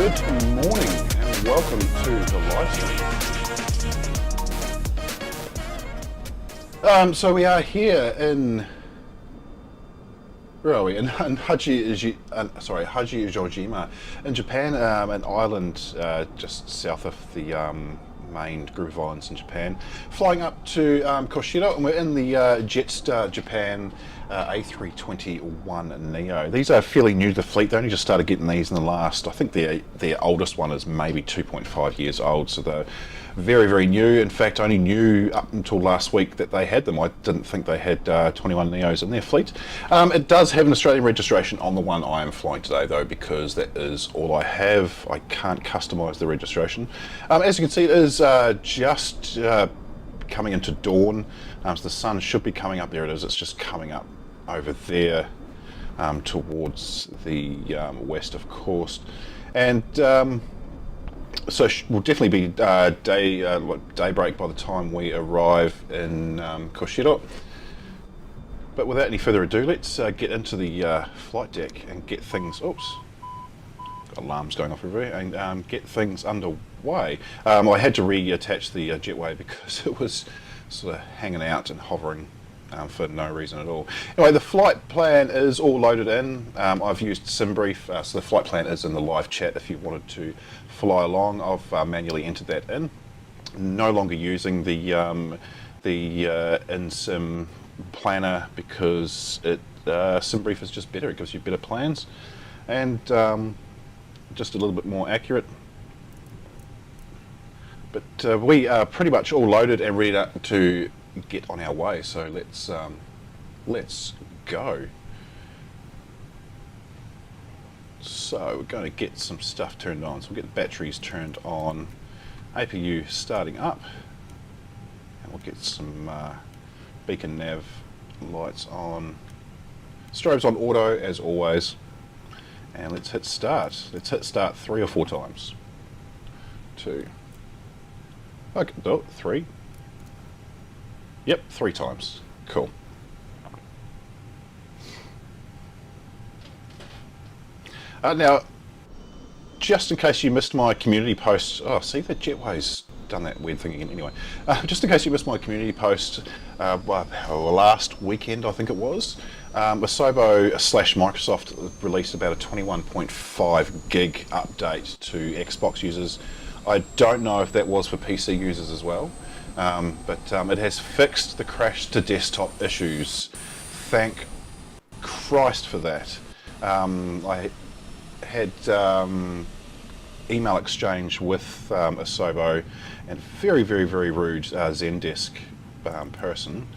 Good morning and welcome to the live stream. So we are here in, where are we? In Hachijojima in Japan, an island just south of the main group of islands in Japan, flying up to Kushiro, and we're in the Jetstar Japan A321neo. These are fairly new to the fleet. They only just started getting these in the last, I think their oldest one is maybe 2.5 years old, so they're very, very new. In fact, I only knew up until last week that they had them. I didn't think they had 21neos in their fleet. It does have an Australian registration on the one I am flying today though, because that is all I have. I can't customise the registration. As you can see, it is just coming into dawn, so the sun should be coming up. There it is, it's just coming up over there towards the west, of course, and so we'll definitely be daybreak by the time we arrive in Kushiro. But without any further ado, let's get into the flight deck and get things, oops, got alarms going off everywhere, and get things underway. I had to reattach the jetway because it was sort of hanging out and hovering for no reason at all. Anyway, the flight plan is all loaded in. I've used Simbrief, so the flight plan is in the live chat if you wanted to fly along. I've manually entered that in. No longer using the in-sim planner because Simbrief is just better. It gives you better plans and just a little bit more accurate. But we are pretty much all loaded and ready to get on our way, so let's go. So we're going to get some stuff turned on. So we'll get the batteries turned on, APU starting up, and we'll get some beacon nav lights on, strobes on auto as always, and let's hit start. Let's hit start 3 or 4 times. 2, okay, oh, 3. Yep, 3 times. Cool. Now, just in case you missed my community post, oh, see, the jetway's done that weird thing again anyway. Just in case you missed my community post, last weekend I think it was, Asobo / Microsoft released about a 21.5 gig update to Xbox users. I don't know if that was for PC users as well. But it has fixed the crash to desktop issues. Thank Christ for that. I had email exchange with Asobo, and very, very, very rude Zendesk person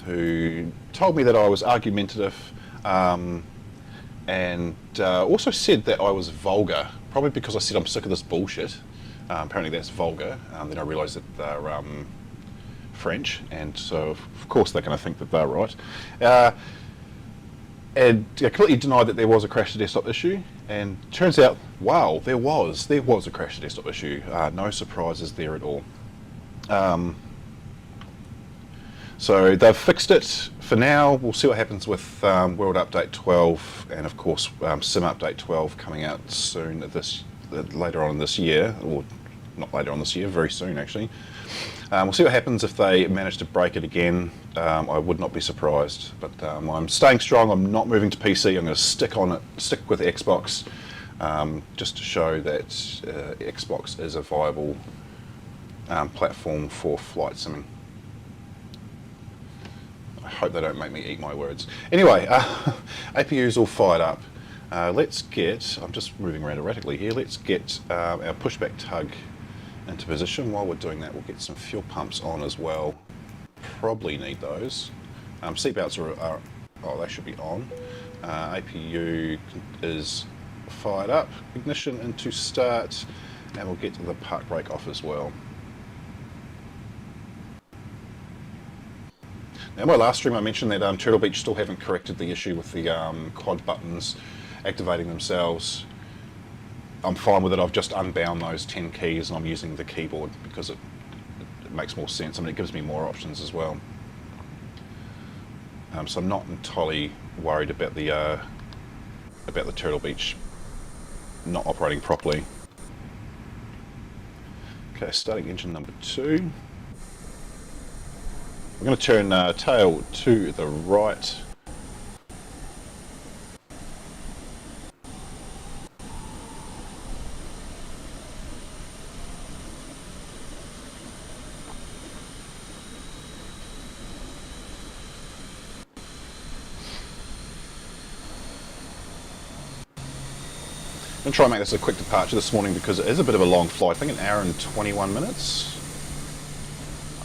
who told me that I was argumentative and also said that I was vulgar, probably because I said I'm sick of this bullshit. Apparently that's vulgar. Then I realised that they're French, and so of course they're going to think that they're right. And I completely denied that there was a crash to desktop issue, and turns out, wow, there was a crash to desktop issue. No surprises there at all. So they've fixed it for now. We'll see what happens with World Update 12, and of course Sim Update 12 coming out soon later on this year, or not later on this year, very soon actually. We'll see what happens if they manage to break it again. I would not be surprised, but I'm staying strong. I'm not moving to PC. I'm going to stick with Xbox, just to show that Xbox is a viable platform for flight simming. I hope they don't make me eat my words. Anyway, APU's all fired up. Let's get, I'm just moving around erratically here, let's get our pushback tug into position. While we're doing that, we'll get some fuel pumps on as well. Probably need those. Seatbelts are, oh, they should be on. APU is fired up. Ignition into start, and we'll get the park brake off as well. Now, in my last stream I mentioned that Turtle Beach still haven't corrected the issue with the quad buttons activating themselves. I'm fine with it. I've just unbound those 10 keys and I'm using the keyboard because it makes more sense. I mean, it gives me more options as well. So I'm not entirely worried about the Turtle Beach not operating properly. Okay, starting engine number 2. We're going to turn tail to the right. I'm going to try and make this a quick departure this morning because it is a bit of a long flight. I think an hour and 21 minutes.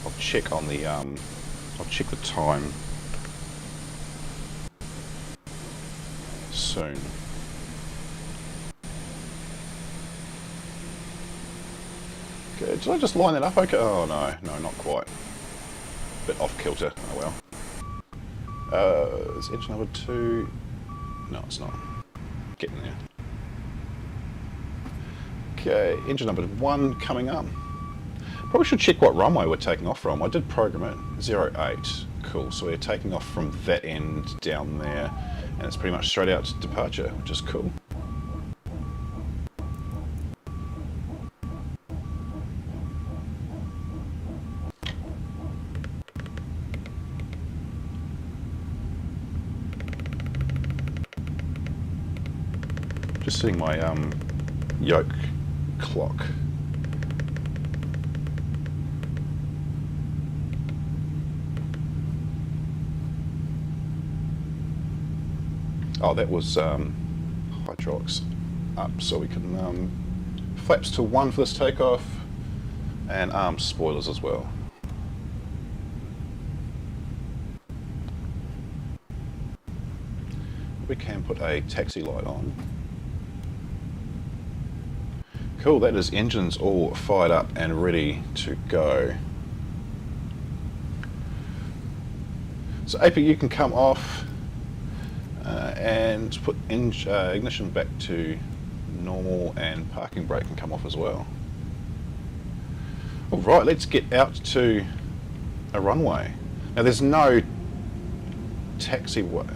I'll check on the I'll check the time soon. Okay, did I just line that up? Okay. Oh no, not quite. Bit off kilter. Oh well. Is engine number 2? No, it's not. Getting there. Okay, engine number 1 coming up. Probably should check what runway we're taking off from. I did program it. 08. Cool. So we're taking off from that end down there, and it's pretty much straight out to departure, which is cool. Just setting my yoke clock. Oh, that was hydraulics up, so we can flaps to 1 for this takeoff, and arm spoilers as well. We can put a taxi light on. Cool, that is engines all fired up and ready to go. So AP, you can come off and put ignition back to normal, and parking brake can come off as well. Alright, let's get out to a runway. Now there's no taxiway.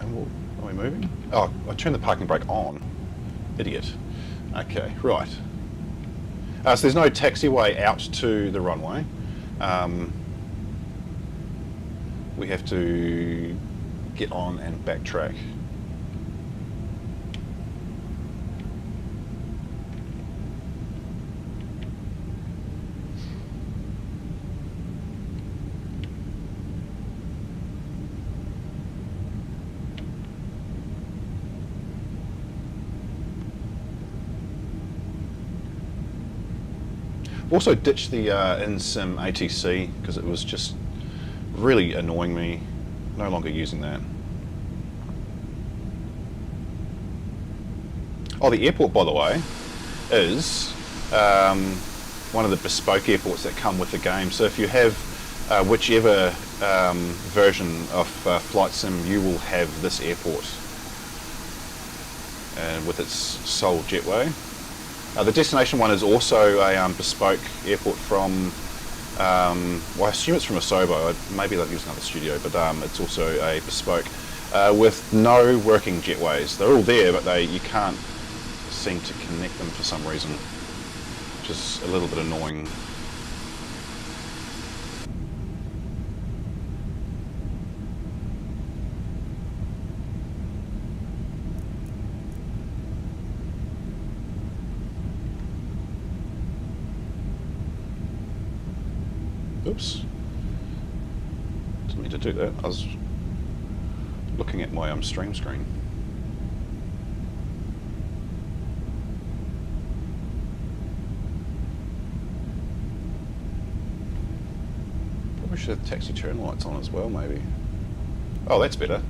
Are we moving? Oh, I turned the parking brake on. Idiot. Okay, right. So there's no taxiway out to the runway. We have to get on and backtrack. Also ditched the in-sim ATC because it was just really annoying me. No longer using that. Oh, the airport, by the way, is one of the bespoke airports that come with the game. So if you have whichever version of Flight Sim, you will have this airport with its sole jetway. The destination one is also a bespoke airport from, well, I assume it's from Asobo. Maybe they've used another studio, but it's also a bespoke with no working jetways. They're all there, but you can't seem to connect them for some reason, which is a little bit annoying. Oops, didn't mean to do that. I was looking at my stream screen. Probably should have taxi turn lights on as well, maybe. Oh, that's better.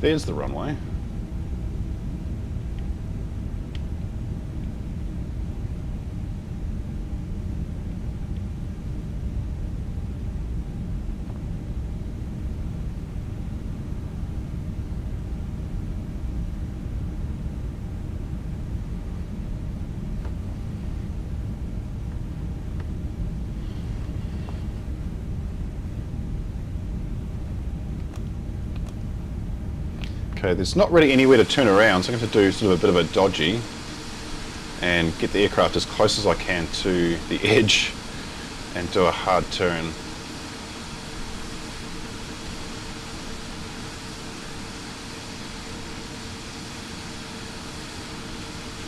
There's the runway. Okay, there's not really anywhere to turn around, so I'm going to do sort of a bit of a dodgy. and get the aircraft as close as I can to the edge and do a hard turn.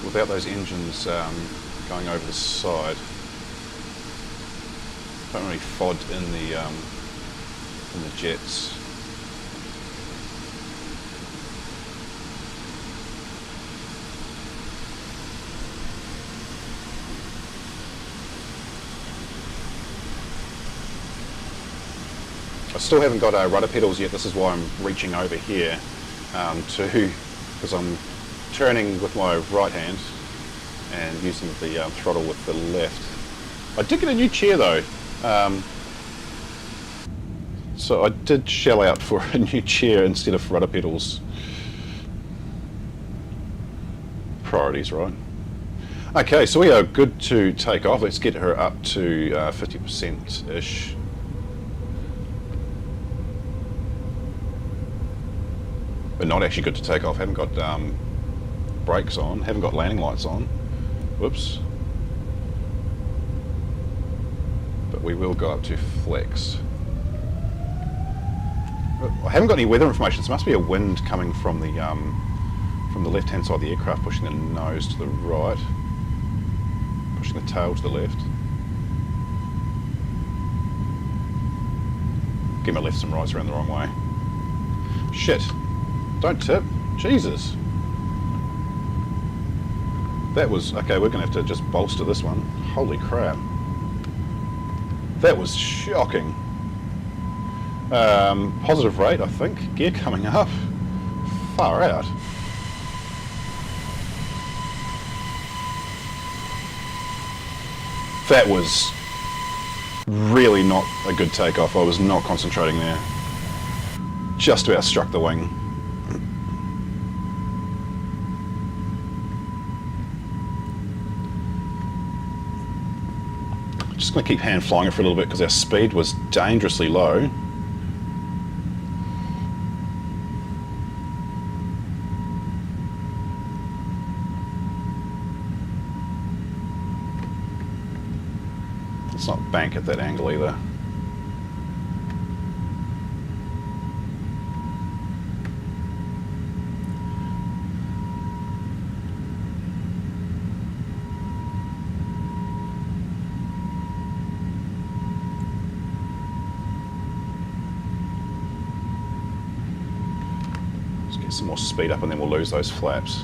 Without those engines going over the side. Don't really FOD in the jets. I still haven't got rudder pedals yet. This is why I'm reaching over here because I'm turning with my right hand and using the throttle with the left. I did get a new chair though. So I did shell out for a new chair instead of rudder pedals. Priorities, right? Okay, so we are good to take off. Let's get her up to 50%-ish. But not actually good to take off. Haven't got brakes on, haven't got landing lights on. Whoops. But we will go up to flex. I haven't got any weather information, so it must be a wind coming from the left-hand side of the aircraft, pushing the nose to the right, pushing the tail to the left. Get my lefts and rights around the wrong way. Shit. Don't tip. Jesus. That was... Okay, we're going to have to just bolster this one. Holy crap. That was shocking. Positive rate, I think. Gear coming up. Far out. That was really not a good takeoff. I was not concentrating there. Just about struck the wing. Just going to keep hand flying it for a little bit because our speed was dangerously low. Let's not bank at that angle either. Get some more speed up and then we'll lose those flaps.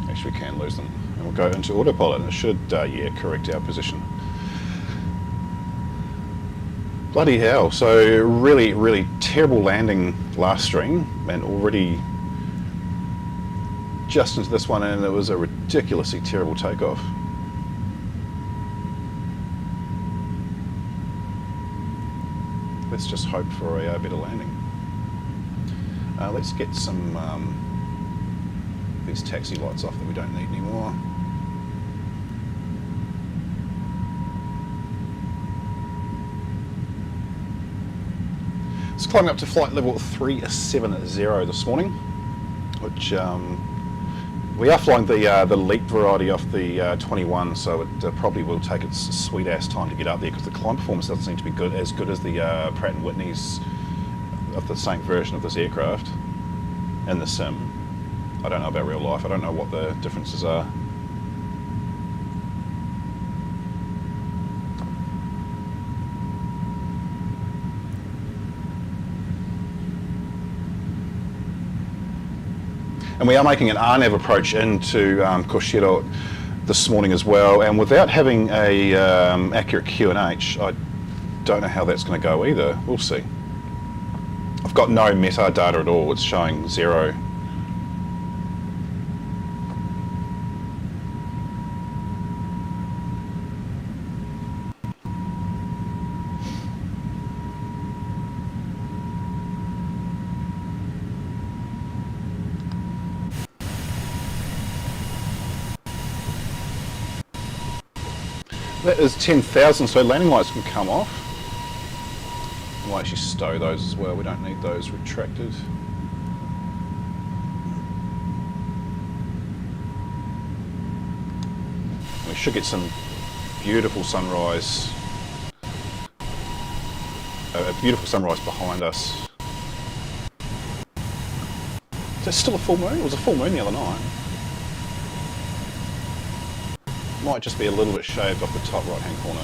Actually we can lose them. And we'll go into autopilot and it should, yeah, correct our position. Bloody hell, so really terrible landing last stream and already just into this one and it was a ridiculously terrible takeoff. Let's just hope for a better landing. Let's get some these taxi lights off that we don't need anymore. It's climbing up to flight level 370 this morning, which we are flying the elite variety off the 21, so it probably will take its sweet ass time to get up there because the climb performance doesn't seem to be as good as the Pratt & Whitney's of the same version of this aircraft in the sim. I don't know about real life. I don't know what the differences are. And we are making an RNAV approach into Kushiro this morning as well, and without having a accurate QNH, I don't know how that's going to go either. We'll see. I've got no metadata at all. It's showing 0. That is 10,000, so landing lights can come off. We'll actually stow those as well, we don't need those retracted. We should get some beautiful sunrise, a beautiful sunrise behind us. Is that still a full moon? It was a full moon the other night. Might just be a little bit shaved off the top right hand corner.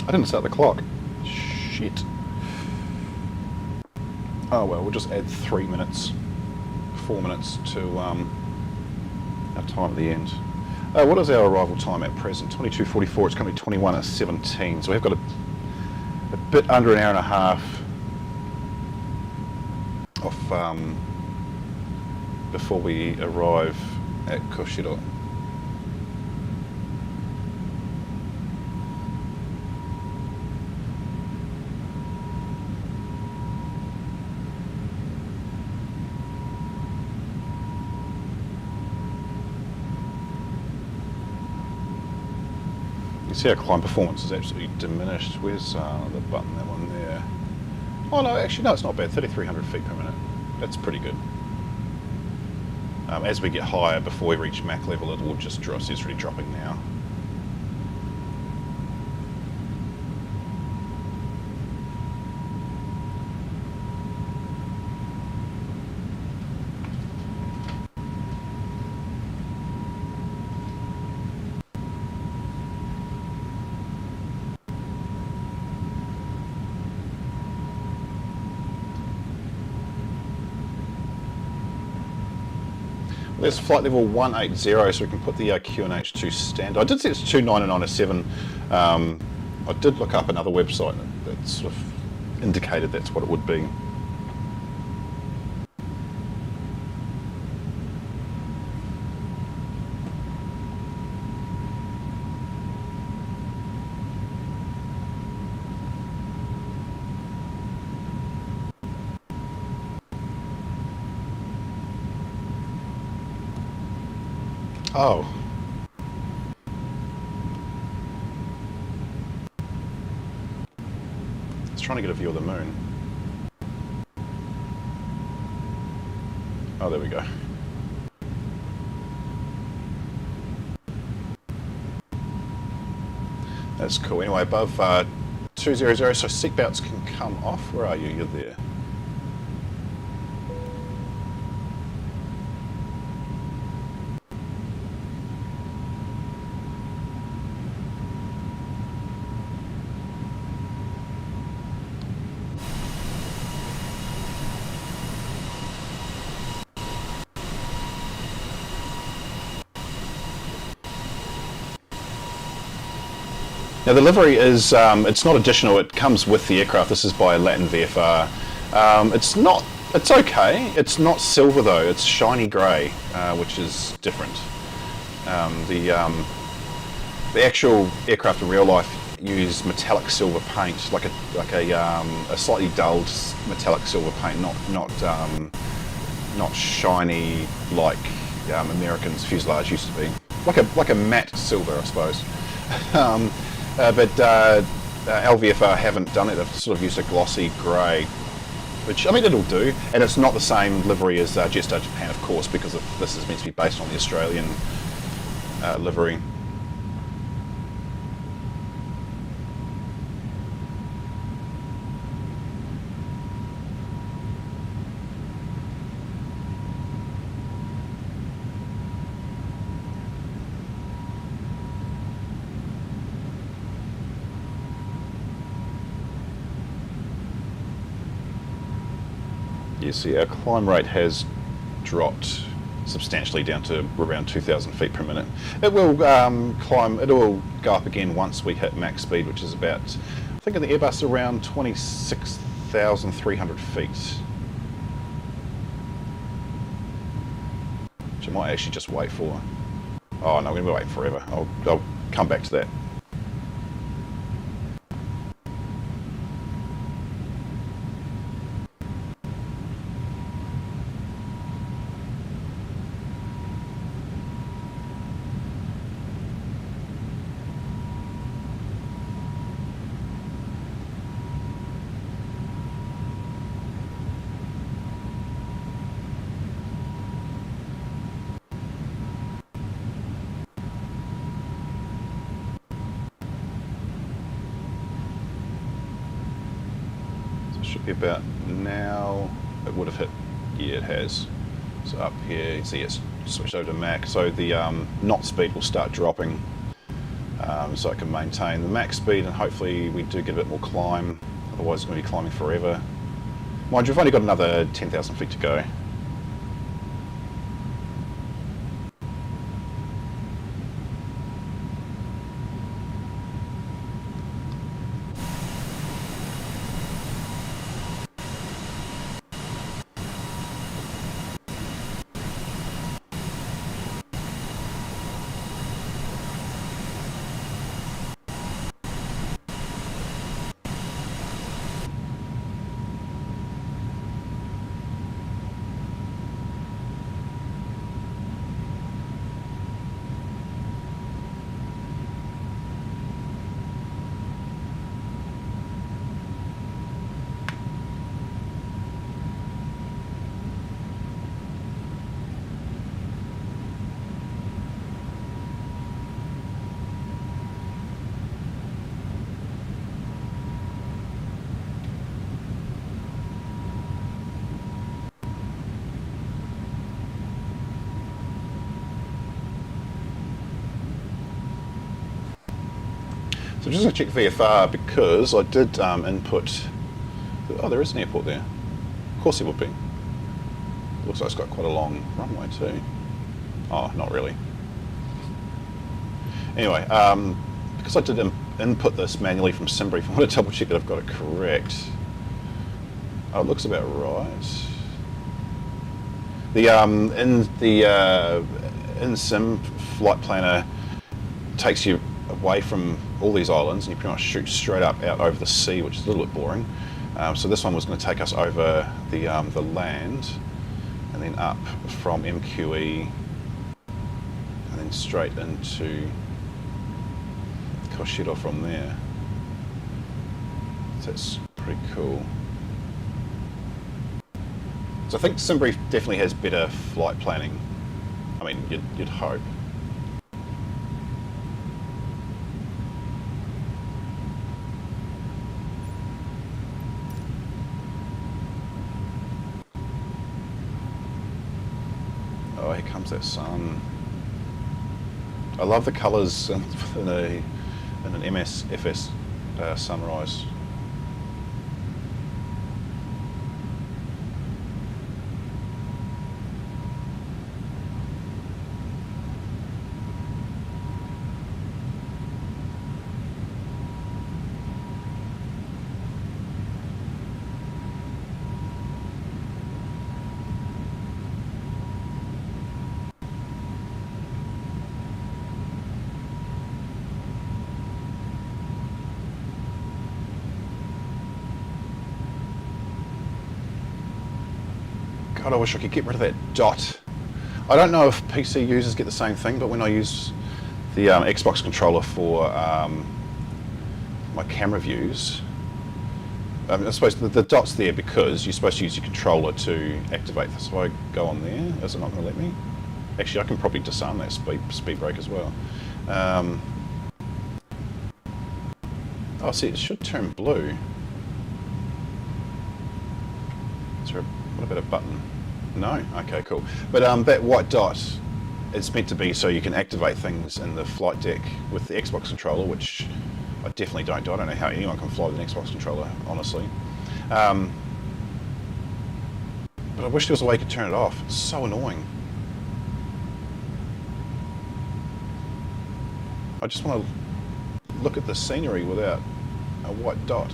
I didn't start the clock. Shit. Oh well, we'll just add 3 minutes, 4 minutes to our time at the end. What is our arrival time at present? 22:44, it's currently 21:17, so we've got a bit under an hour and a half off before we arrive at Kushiro. You see our climb performance is absolutely diminished. Where's the button, that one there? Oh no, actually no, it's not bad, 3,300 feet per minute. That's pretty good. As we get higher, before we reach Mach level, it will just drop, it's really dropping now. There's flight level 180, so we can put the QNH to stand. I did see it's 29907. I did look up another website that sort of indicated that's what it would be. Oh. I was trying to get a view of the moon. Oh, there we go. That's cool. Anyway, above 200, so seatbelts can come off. Where are you? You're there. Now the livery is, it's not additional, it comes with the aircraft. This is by LatinVFR. It's okay. It's not silver though, it's shiny grey, which is different. The actual aircraft in real life use metallic silver paint, like a slightly dulled metallic silver paint, not shiny like Americans' fuselage used to be. Like a matte silver, I suppose. But LVFR haven't done it. They've sort of used a glossy grey, which, I mean, it'll do. And it's not the same livery as Jetstar Japan, of course, because this is meant to be based on the Australian livery. You see, our climb rate has dropped substantially down to around 2,000 feet per minute. It will climb, it will go up again once we hit max speed, which is about, I think in the Airbus, around 26,300 feet. Which I might actually just wait for. Oh no, we're going to be waiting forever. I'll come back to that. Should be about now. It would have hit, yeah, it has. So up here, you see it's switched over to max. So the knot speed will start dropping, so I can maintain the max speed, and hopefully we do get a bit more climb. Otherwise, it's going to be climbing forever. Mind you, we've only got another 10,000 feet to go. So just going to check VFR because I did input. Oh, there is an airport there. Of course there would be. Looks like it's got quite a long runway too. Oh, not really. Anyway, because I did input this manually from Simbrief, I want to double check that I've got it correct. Oh, it looks about right. The in Sim, Flight Planner takes you away from all these islands, and you pretty much shoot straight up out over the sea, which is a little bit boring. So this one was going to take us over the land, and then up from MQE, and then straight into Kushiro from there. So that's pretty cool. So I think Simbrief definitely has better flight planning. I mean, you'd hope. Oh, here comes that sun. I love the colours in an MSFS sunrise. God, I wish I could get rid of that dot. I don't know if PC users get the same thing, but when I use the Xbox controller for my camera views, I suppose the dot's there because you're supposed to use your controller to activate this. So I go on there, is it not going to let me? Actually, I can probably disarm that speed brake as well. Oh, see, it should turn blue. Is there what about a button? No? Okay, cool. But that white dot, it's meant to be so you can activate things in the flight deck with the Xbox controller, which I definitely don't do. I don't know how anyone can fly with an Xbox controller, honestly. But I wish there was a way you could turn it off. It's so annoying. I just want to look at the scenery without a white dot.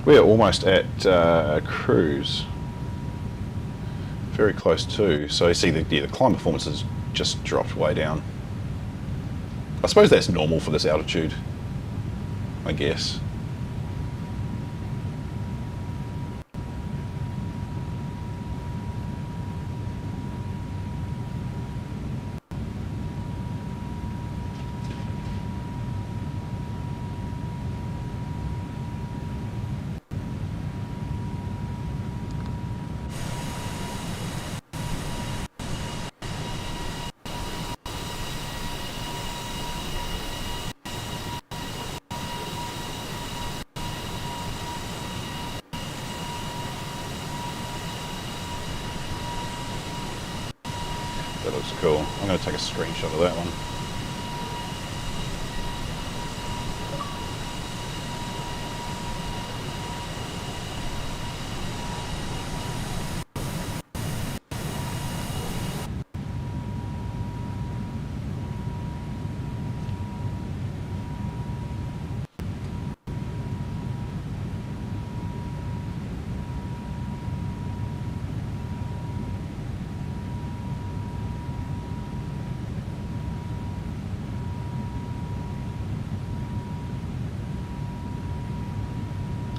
We're almost at cruise. Very close to. So you see the climb performance has just dropped way down. I suppose that's normal for this altitude, I guess. That looks cool. I'm going to take a screenshot of that one.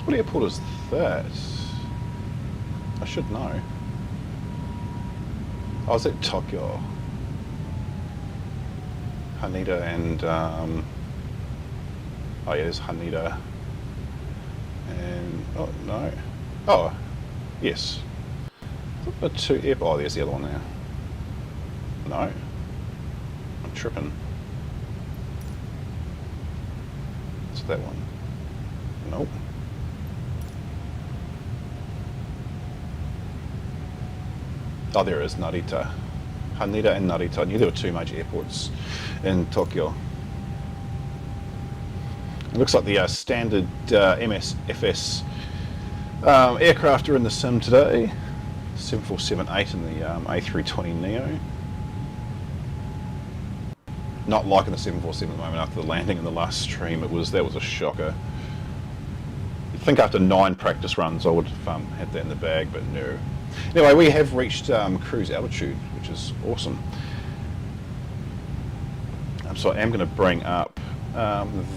What airport is that? I should know. Oh, is it Tokyo? Haneda and oh yeah, there's Haneda and oh no, oh yes. The two airport. Oh, there's the other one there. No, I'm tripping. It's that one. Nope. Oh, there is Narita. Haneda and Narita. I knew there were two major airports in Tokyo. It looks like the standard MSFS aircraft are in the sim today. 747-8 and the A321neo. Not liking the 747 at the moment after the landing in the last stream. That was a shocker. You'd think after 9 practice runs I would have had that in the bag, but no. Anyway, we have reached cruise altitude, which is awesome. So I am going to bring up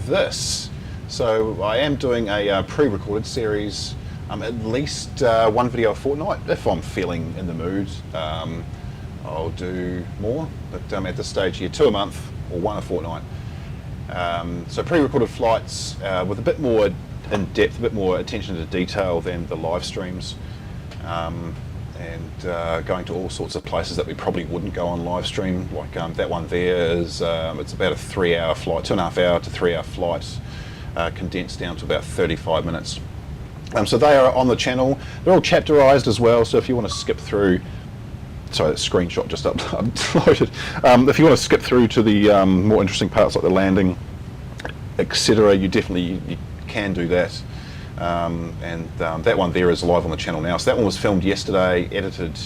this. So I am doing a pre-recorded series, at least one video a fortnight. If I'm feeling in the mood, I'll do more. But at this stage here, 2 a month or 1 a fortnight. So pre-recorded flights with a bit more in depth, a bit more attention to detail than the live streams. And going to all sorts of places that we probably wouldn't go on live stream, like that one there is, it's about a 3-hour flight, 2.5 hour to 3 hour flight, condensed down to about 35 minutes. So they are on the channel. They're all chapterized as well, so if you want to skip through, sorry, that screenshot just uploaded. If you want to skip through to the more interesting parts like the landing, etc., you can do that. That one there is live on the channel now. So that one was filmed yesterday, edited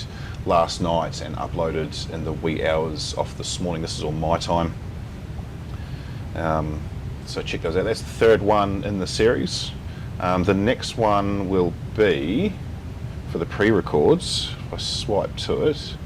last night and uploaded in the wee hours of this morning. This is all my time. So check those out. That's the third one in the series. The next one will be, for the pre-records, if I swipe to it,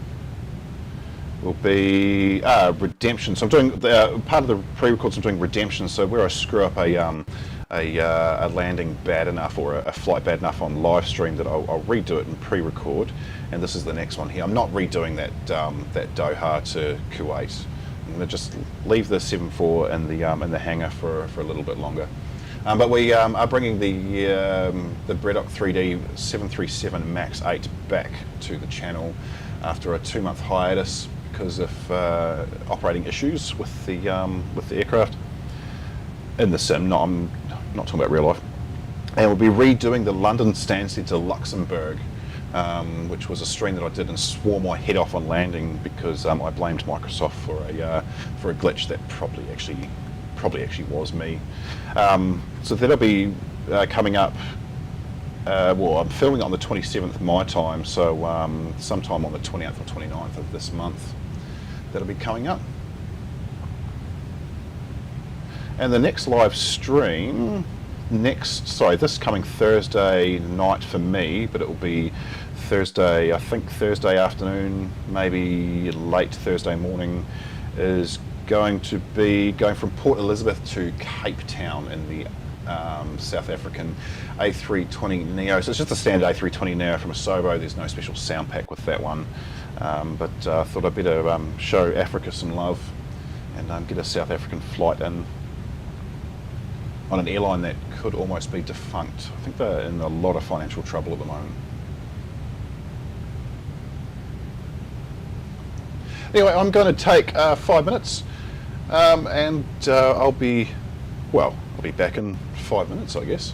will be Redemption. So I'm doing, part of the pre-records I'm doing Redemption, so where I screw up a landing bad enough or a flight bad enough on live stream that I'll redo it and pre-record, and this is the next one here. I'm not redoing that Doha to Kuwait. I'm going to just leave the 7.4 in the hangar for a little bit longer. But we are bringing the Bredock 3D 737 MAX 8 back to the channel after a 2-month hiatus because of operating issues with the aircraft in the sim. I'm not talking about real life. And we'll be redoing the London Stansted to Luxembourg, which was a stream that I did and swore my head off on landing because I blamed Microsoft for a glitch that probably actually probably actually was me. So that'll be coming up. Well, I'm filming it on the 27th my time, so sometime on the 28th or 29th of this month, that'll be coming up. And the next live stream, this coming Thursday night for me, but it will be Thursday, I think Thursday afternoon, maybe late Thursday morning, is going to be going from Port Elizabeth to Cape Town in the South African A321neo. So it's just a standard A321neo from Asobo. There's no special sound pack with that one, but I thought I'd better show Africa some love and get a South African flight in on an airline that could almost be defunct. I think they're in a lot of financial trouble at the moment. Anyway, I'm going to take 5 minutes, and I'll be back in 5 minutes, I guess.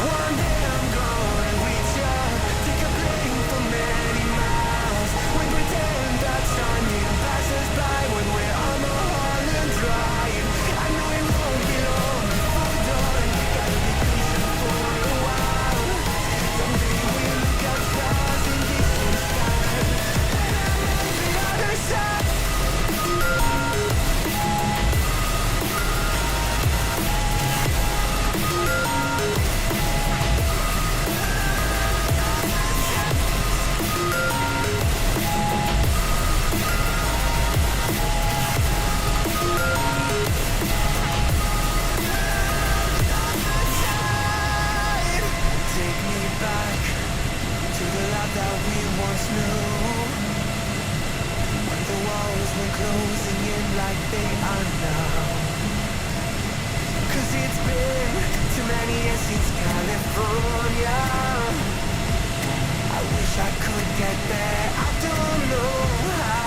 One day I'm gonna reach you, take a plane for many miles. When we dance always knew when the walls were closing in like they are now. 'Cause it's been too many years since California. I wish I could get there, I don't know how.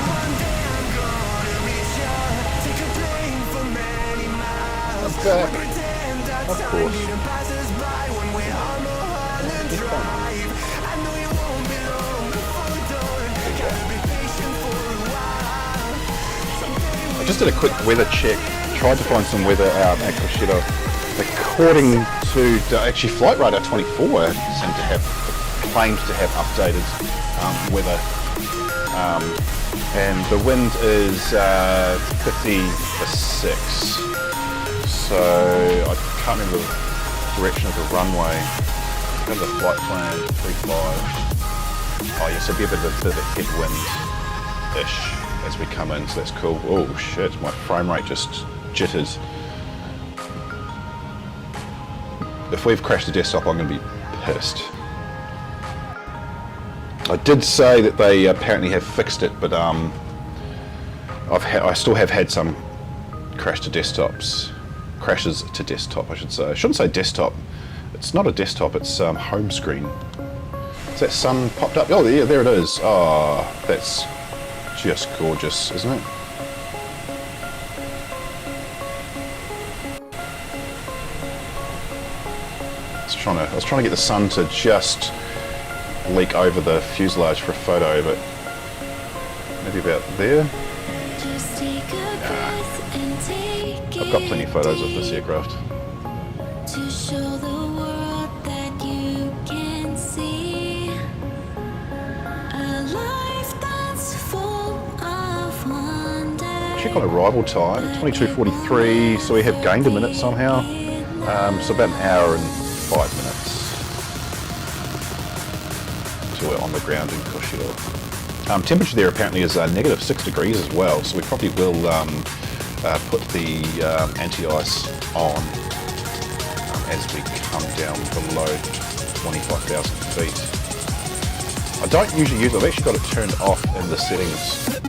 One day I'm gonna reach you, take a plane for many miles. Back. Pretend that Of time course. didn't pass us by when we're on Mulholland Drive. I know it won't be long before we're done. Gotta be patient for a while. I just did a quick weather check. Tried to find some weather out at Kushiro. According to actually Flight Radar 24 seemed to have claimed to have updated weather, and the wind is 56. So I can't remember the direction of the runway. Have the flight plan 35. Oh yes, it'll be a bit of a headwind-ish as we come in, so that's cool. Oh shit, my frame rate just jitters. If we've crashed the desktop, I'm going to be pissed. I did say that they apparently have fixed it, but I still have had some crashes to desktop, I should say. I shouldn't say desktop. It's not a desktop, it's home screen. Is that sun popped up? Oh yeah, there it is. Oh, that's just gorgeous, isn't it? I was trying to get the sun to just leak over the fuselage for a photo, but maybe about there. Nah. I've got plenty of photos of this aircraft. To show the world that you can see a life that's full of wonder. Check on arrival time, 22:43, so we have gained a minute somehow. So about an hour and 5 minutes till we're on the ground in Kushiro. Temperature there apparently is negative 6 degrees as well, so we probably will put the anti-ice on as we come down below 25,000 feet. I don't usually use it. I've actually got it turned off in the settings, so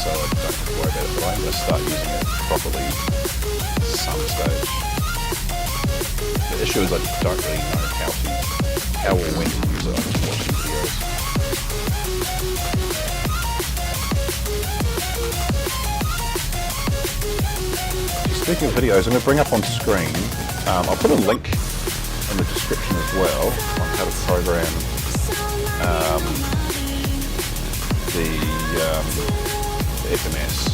I don't have to worry about it, but I'm going to start using it properly at some stage. The issue is I don't really know how or when to use it. I just watch the videos. Speaking of videos, I'm going to bring up on screen. I'll put a link in the description as well on how to program the FMS.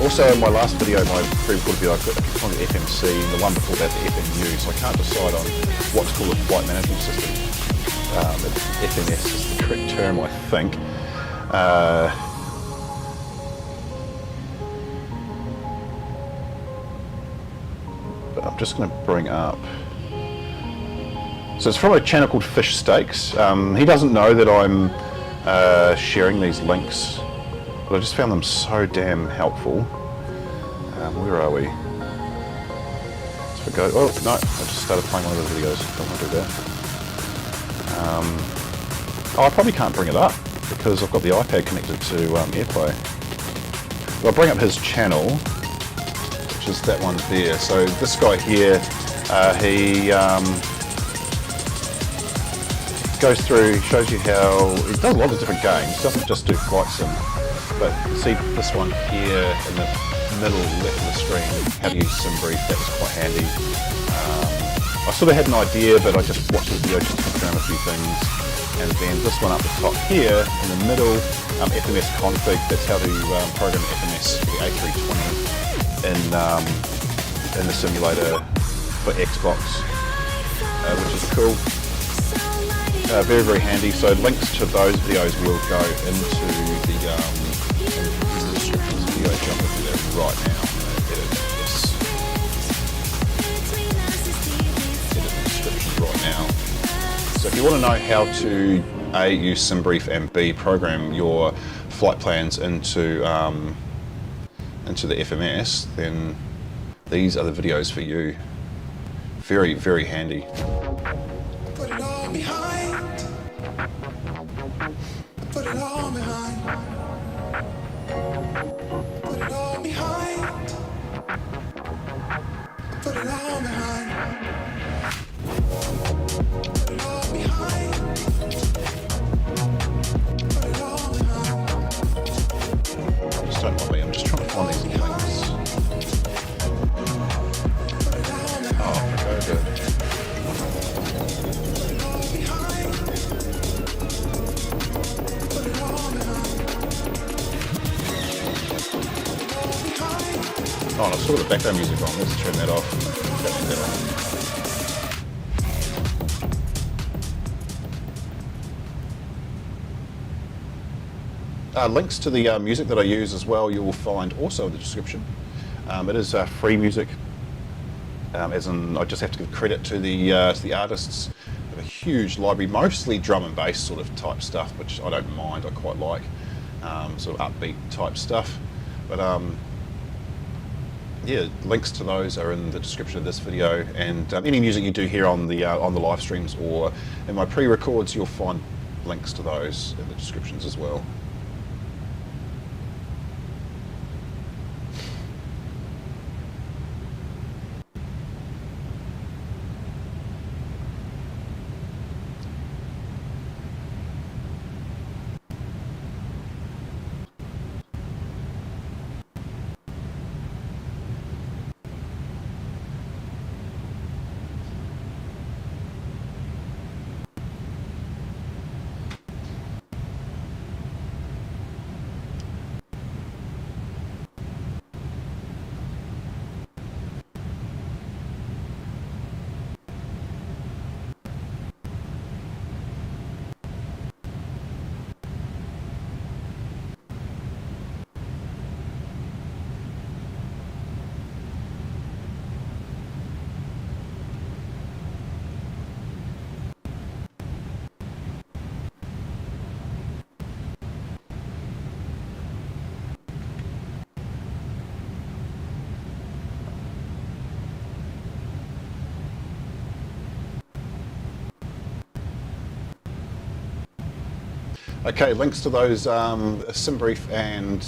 Also, in my last video, my pre-recorded video, I kept calling it FMC, and the one before that the FMU, so I can't decide on what to call a flight management system. FMS is the correct term, I think. But I'm just going to bring up. So it's from a channel called Fish Steaks. He doesn't know that I'm sharing these links, but I just found them so damn helpful. Where are we? So go. Oh no! I just started playing one of the videos. Don't want to do that. Oh, I probably can't bring it up because I've got the iPad connected to AirPlay. Well, I'll bring up his channel, which is that one there. So this guy here, he goes through, shows you how he does a lot of different games. Doesn't just do flight sim, but see this one here in the middle left of the screen, how to use Simbrief. That was quite handy. I sort of had an idea, but I just watched the video just to confirm a few things. And then this one up the top here in the middle, FMS config. That's how to program FMS for the A320 in the simulator for Xbox, which is cool. Very, very handy. So links to those videos will go into the description of this video. Jump into that right now. Edit the description right now. So if you want to know how to A, use Simbrief, and B, program your flight plans into the FMS, then these are the videos for you. Very, very handy. Put it all behind. Oh, and I've still got the background music on. Let's turn that off. Turn that on. Links to the music that I use as well, you will find also in the description. It is free music, as in I just have to give credit to the artists. They have a huge library, mostly drum and bass sort of type stuff, which I don't mind. I quite like sort of upbeat type stuff. But yeah, links to those are in the description of this video, and any music you do here on the live streams or in my pre-records, you'll find links to those in the descriptions as well. Okay, links to those Simbrief and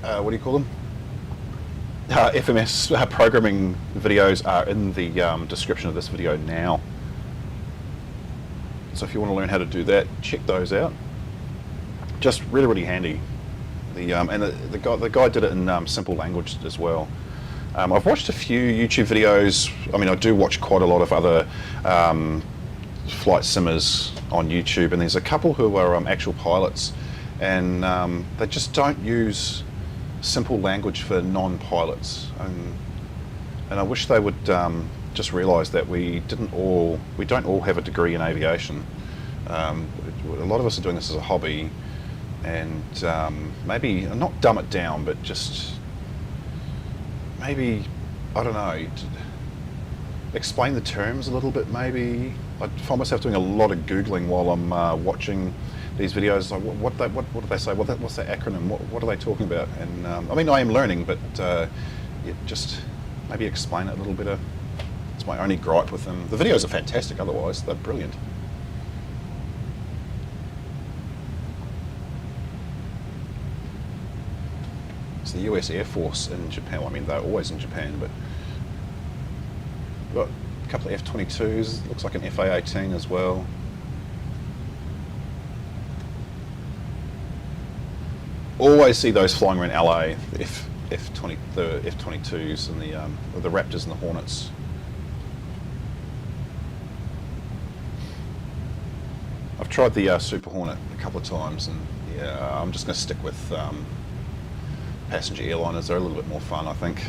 what do you call them? FMS programming videos are in the description of this video now. So if you want to learn how to do that, check those out. Just really, really handy. The guy did it in simple language as well. I've watched a few YouTube videos. I mean, I do watch quite a lot of other flight simmers on YouTube, and there's a couple who are actual pilots, and they just don't use simple language for non-pilots, and I wish they would just realise that we don't all have a degree in aviation. A lot of us are doing this as a hobby, and maybe not dumb it down, but just maybe, I don't know, explain the terms a little bit. Maybe I find myself doing a lot of Googling while I'm watching these videos. Like, what do they say? What's that acronym? What are they talking about? And I mean, I am learning, but yeah, just maybe explain it a little bit. It's my only gripe with them. The videos are fantastic, otherwise they're brilliant. It's the US Air Force in Japan. Well, I mean, they're always in Japan, but got a couple of F-22s, looks like an FA-18 as well. Always see those flying around LA, the F-22s and the Raptors and the Hornets. I've tried the Super Hornet a couple of times, and yeah, I'm just going to stick with passenger airliners. They're a little bit more fun, I think.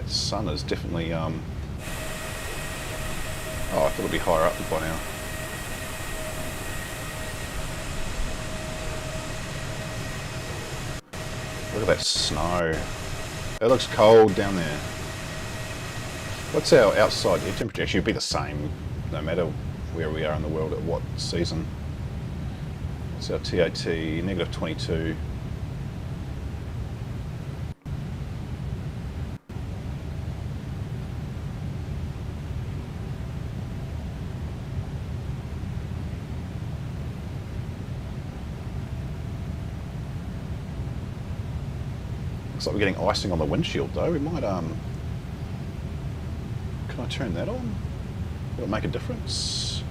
Sun is definitely oh, I thought it'd be higher up by now. Look at that snow. It looks cold down there. What's our outside air temperature? Actually, it'd be the same no matter where we are in the world at what season. What's our TAT? -22. Looks like we're getting icing on the windshield though. We might, can I turn that on? Will it make a difference?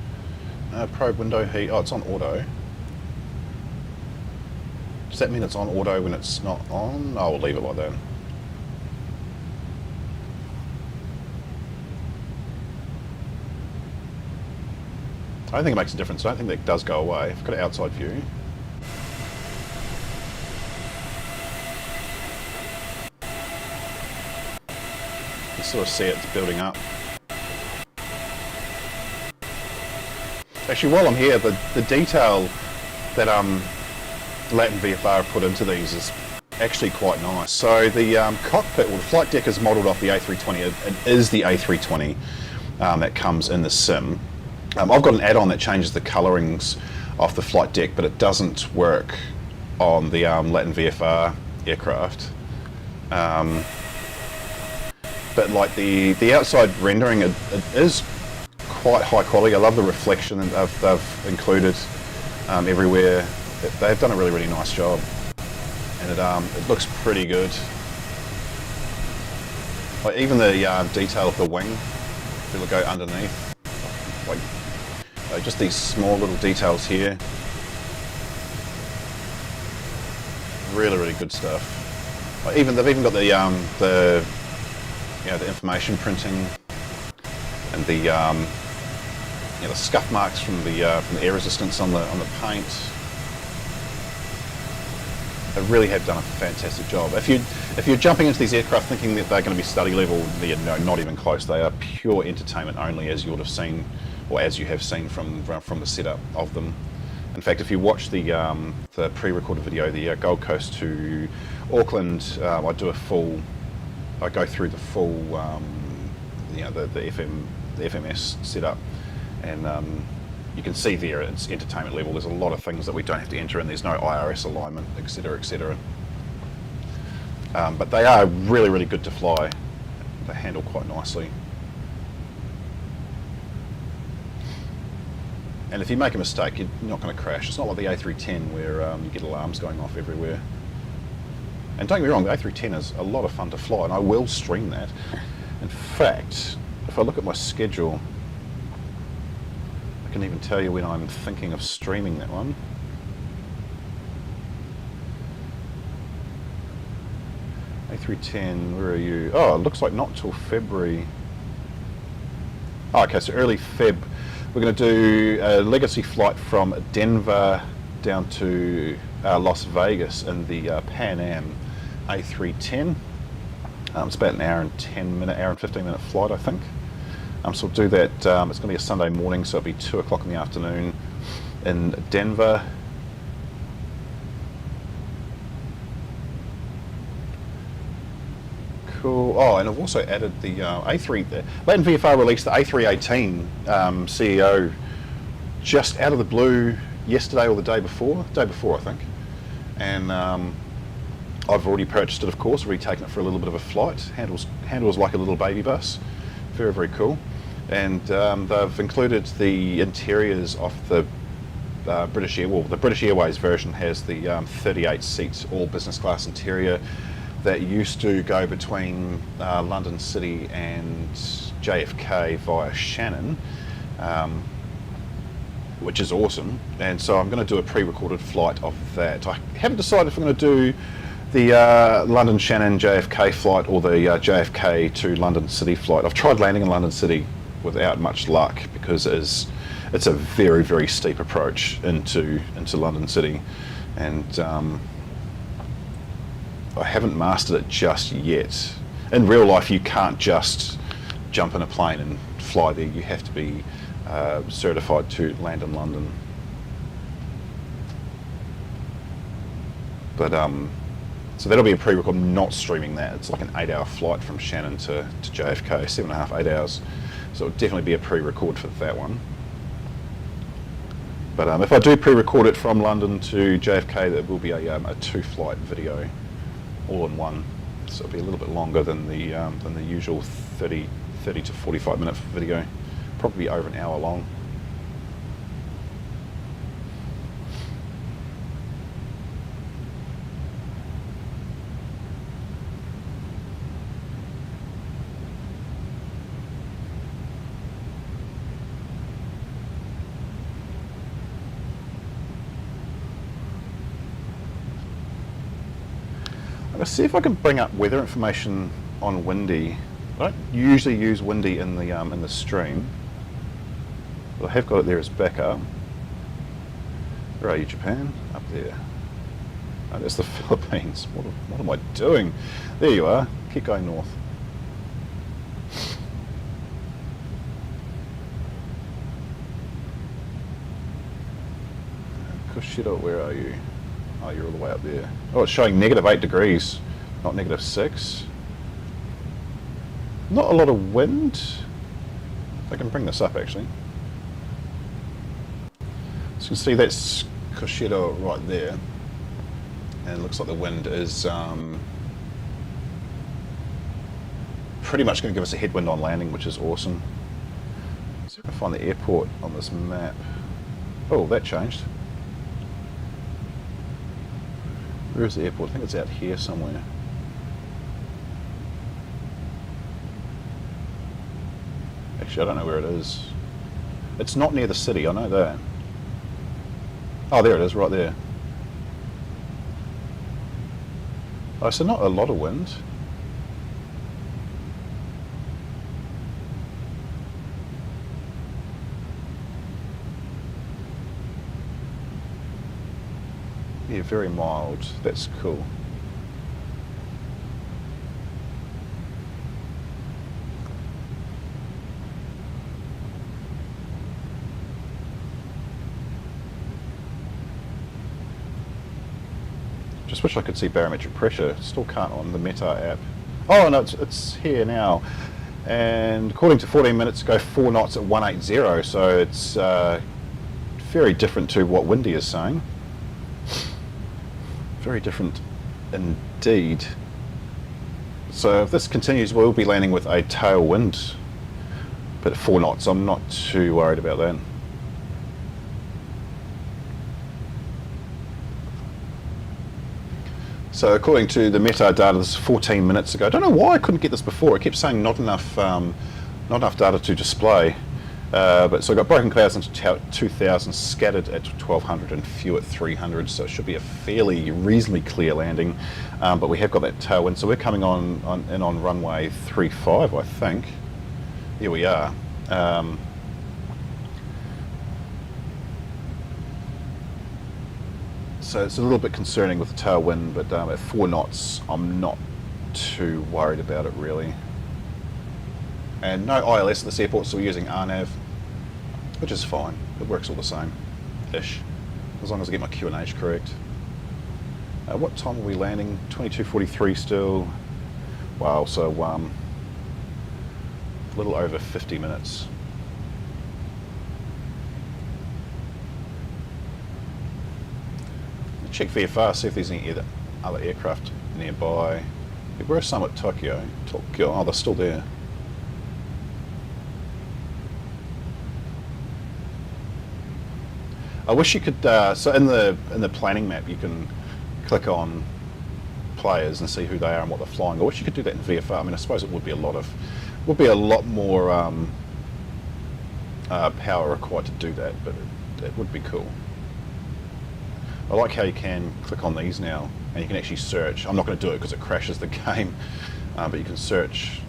Probe window heat, oh, it's on auto. Does that mean it's on auto when it's not on? Oh, we'll leave it like that. I don't think it makes a difference. I don't think that does go away. I've got an outside view. You sort of see it's building up. Actually, while I'm here, the detail that LatinVFR put into these is actually quite nice. So the cockpit, well, the flight deck is modelled off the A320. It is the A320 that comes in the sim. I've got an add-on that changes the colourings off the flight deck, but it doesn't work on the LatinVFR aircraft. But like the outside rendering, it is quite high quality. I love the reflection that they've included everywhere. They've done a really, really nice job, and it looks pretty good. Like even the detail of the wing, if you go underneath, like just these small little details here. Really, really good stuff. Like they've even got the information printing and the the scuff marks from the air resistance on the paint. They really have done a fantastic job. If you're jumping into these aircraft thinking that they're going to be study level, no, not even close. They are pure entertainment only, as you would have seen, or as you have seen from the setup of them. In fact, if you watch the pre-recorded video, the Gold Coast to Auckland, I go through the full, the FMS setup, and you can see there it's entertainment level. There's a lot of things that we don't have to enter in. There's no IRS alignment, etc., etc. But they are really, really good to fly. They handle quite nicely. And if you make a mistake, you're not going to crash. It's not like the A310 where you get alarms going off everywhere. And don't get me wrong, the A310 is a lot of fun to fly, and I will stream that. In fact, if I look at my schedule, I can even tell you when I'm thinking of streaming that one. A310, where are you? Oh, it looks like not till February. Oh, okay, so early Feb. We're going to do a legacy flight from Denver down to Las Vegas in the Pan Am A310. It's about an hour and 15 minute flight, I think. So we'll do that. It's going to be a Sunday morning, so it'll be 2 o'clock in the afternoon in Denver. Cool. Oh, and I've also added the LatinVFR released the A318 CEO just out of the blue yesterday or the day before I think. And I've already purchased it, of course, already taken it for a little bit of a flight. Handles like a little baby bus. Very, very cool. And they've included the interiors of the British the British Airways version has the 38 seats all business class interior that used to go between London City and JFK via Shannon, which is awesome. And so I'm going to do a pre-recorded flight of that. I haven't decided if I'm going to do the London Shannon JFK flight or the JFK to London City flight. I've tried landing in London City without much luck because it's a very, very steep approach into London City, and I haven't mastered it just yet. In real life, you can't just jump in a plane and fly there. You have to be certified to land in London. But so that'll be a pre-record. I'm not streaming that. It's like an 8-hour flight from Shannon to JFK, 7.5, 8 hours. So it'll definitely be a pre-record for that one. But if I do pre-record it from London to JFK, that will be a 2-flight video, all in one. So it'll be a little bit longer than the usual 30 to 45 minute video. Probably over an hour long. Let's see if I can bring up weather information on Windy. I don't usually use Windy in the stream. But I have got it there as backup. Where are you, Japan? Up there. Oh, that's the Philippines. What am I doing? There you are. Keep going north. Kushiro, where are you? Oh, you're all the way up there. Oh, it's showing -8 degrees, not -6. Not a lot of wind. I can bring this up actually. So you can see that's Kushiro right there. And it looks like the wind is pretty much going to give us a headwind on landing, which is awesome. Let's see if I can find the airport on this map. Oh, that changed. Where is the airport? I think it's out here somewhere. Actually, I don't know where it is. It's not near the city, I know that. Oh, there it is, right there. Oh, so not a lot of wind. Yeah, very mild. That's cool. Just wish I could see barometric pressure. Still can't on the Meta app. Oh no, it's here now. And according to 14 minutes ago, 4 knots at 180. So it's very different to what Windy is saying. Very different indeed. So if this continues, we'll be landing with a tailwind. But 4 knots, I'm not too worried about that. So according to the Meta data, this is 14 minutes ago. I don't know why I couldn't get this before. It kept saying not enough data to display. But so I got broken clouds into 2000, scattered at 1200 and few at 300. So it should be a fairly reasonably clear landing. But we have got that tailwind. So we're coming in on runway 35, I think. Here we are. So it's a little bit concerning with the tailwind, but at 4 knots, I'm not too worried about it really. And no ILS at this airport, so we're using RNAV, which is fine. It works all the same-ish, as long as I get my QNH correct. What time are we landing? 22:43 still. Wow, so a little over 50 minutes. Check VFR, see if there's any other aircraft nearby. There were some at Tokyo. Oh, they're still there. I wish you could. So in the planning map, you can click on players and see who they are and what they're flying. I wish you could do that in VFR. I mean, I suppose it would be a lot more power required to do that, but it would be cool. I like how you can click on these now and you can actually search. I'm not going to do it because it crashes the game, but you can search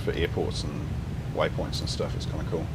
for airports and waypoints and stuff. It's kind of cool.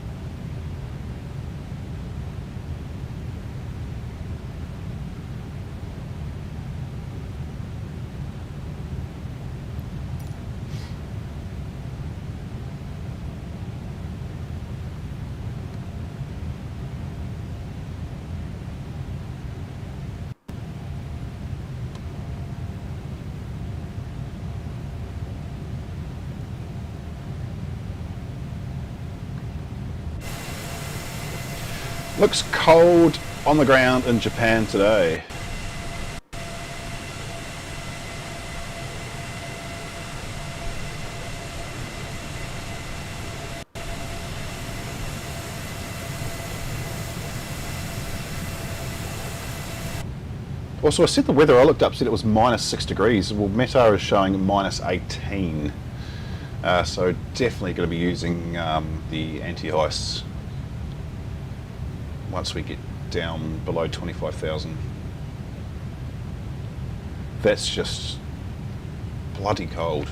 Looks cold on the ground in Japan today. Also, I said the weather I looked up said it was -6 degrees. Well, Meta is showing -18. So definitely going to be using the anti-ice once we get down below 25,000. That's just bloody cold.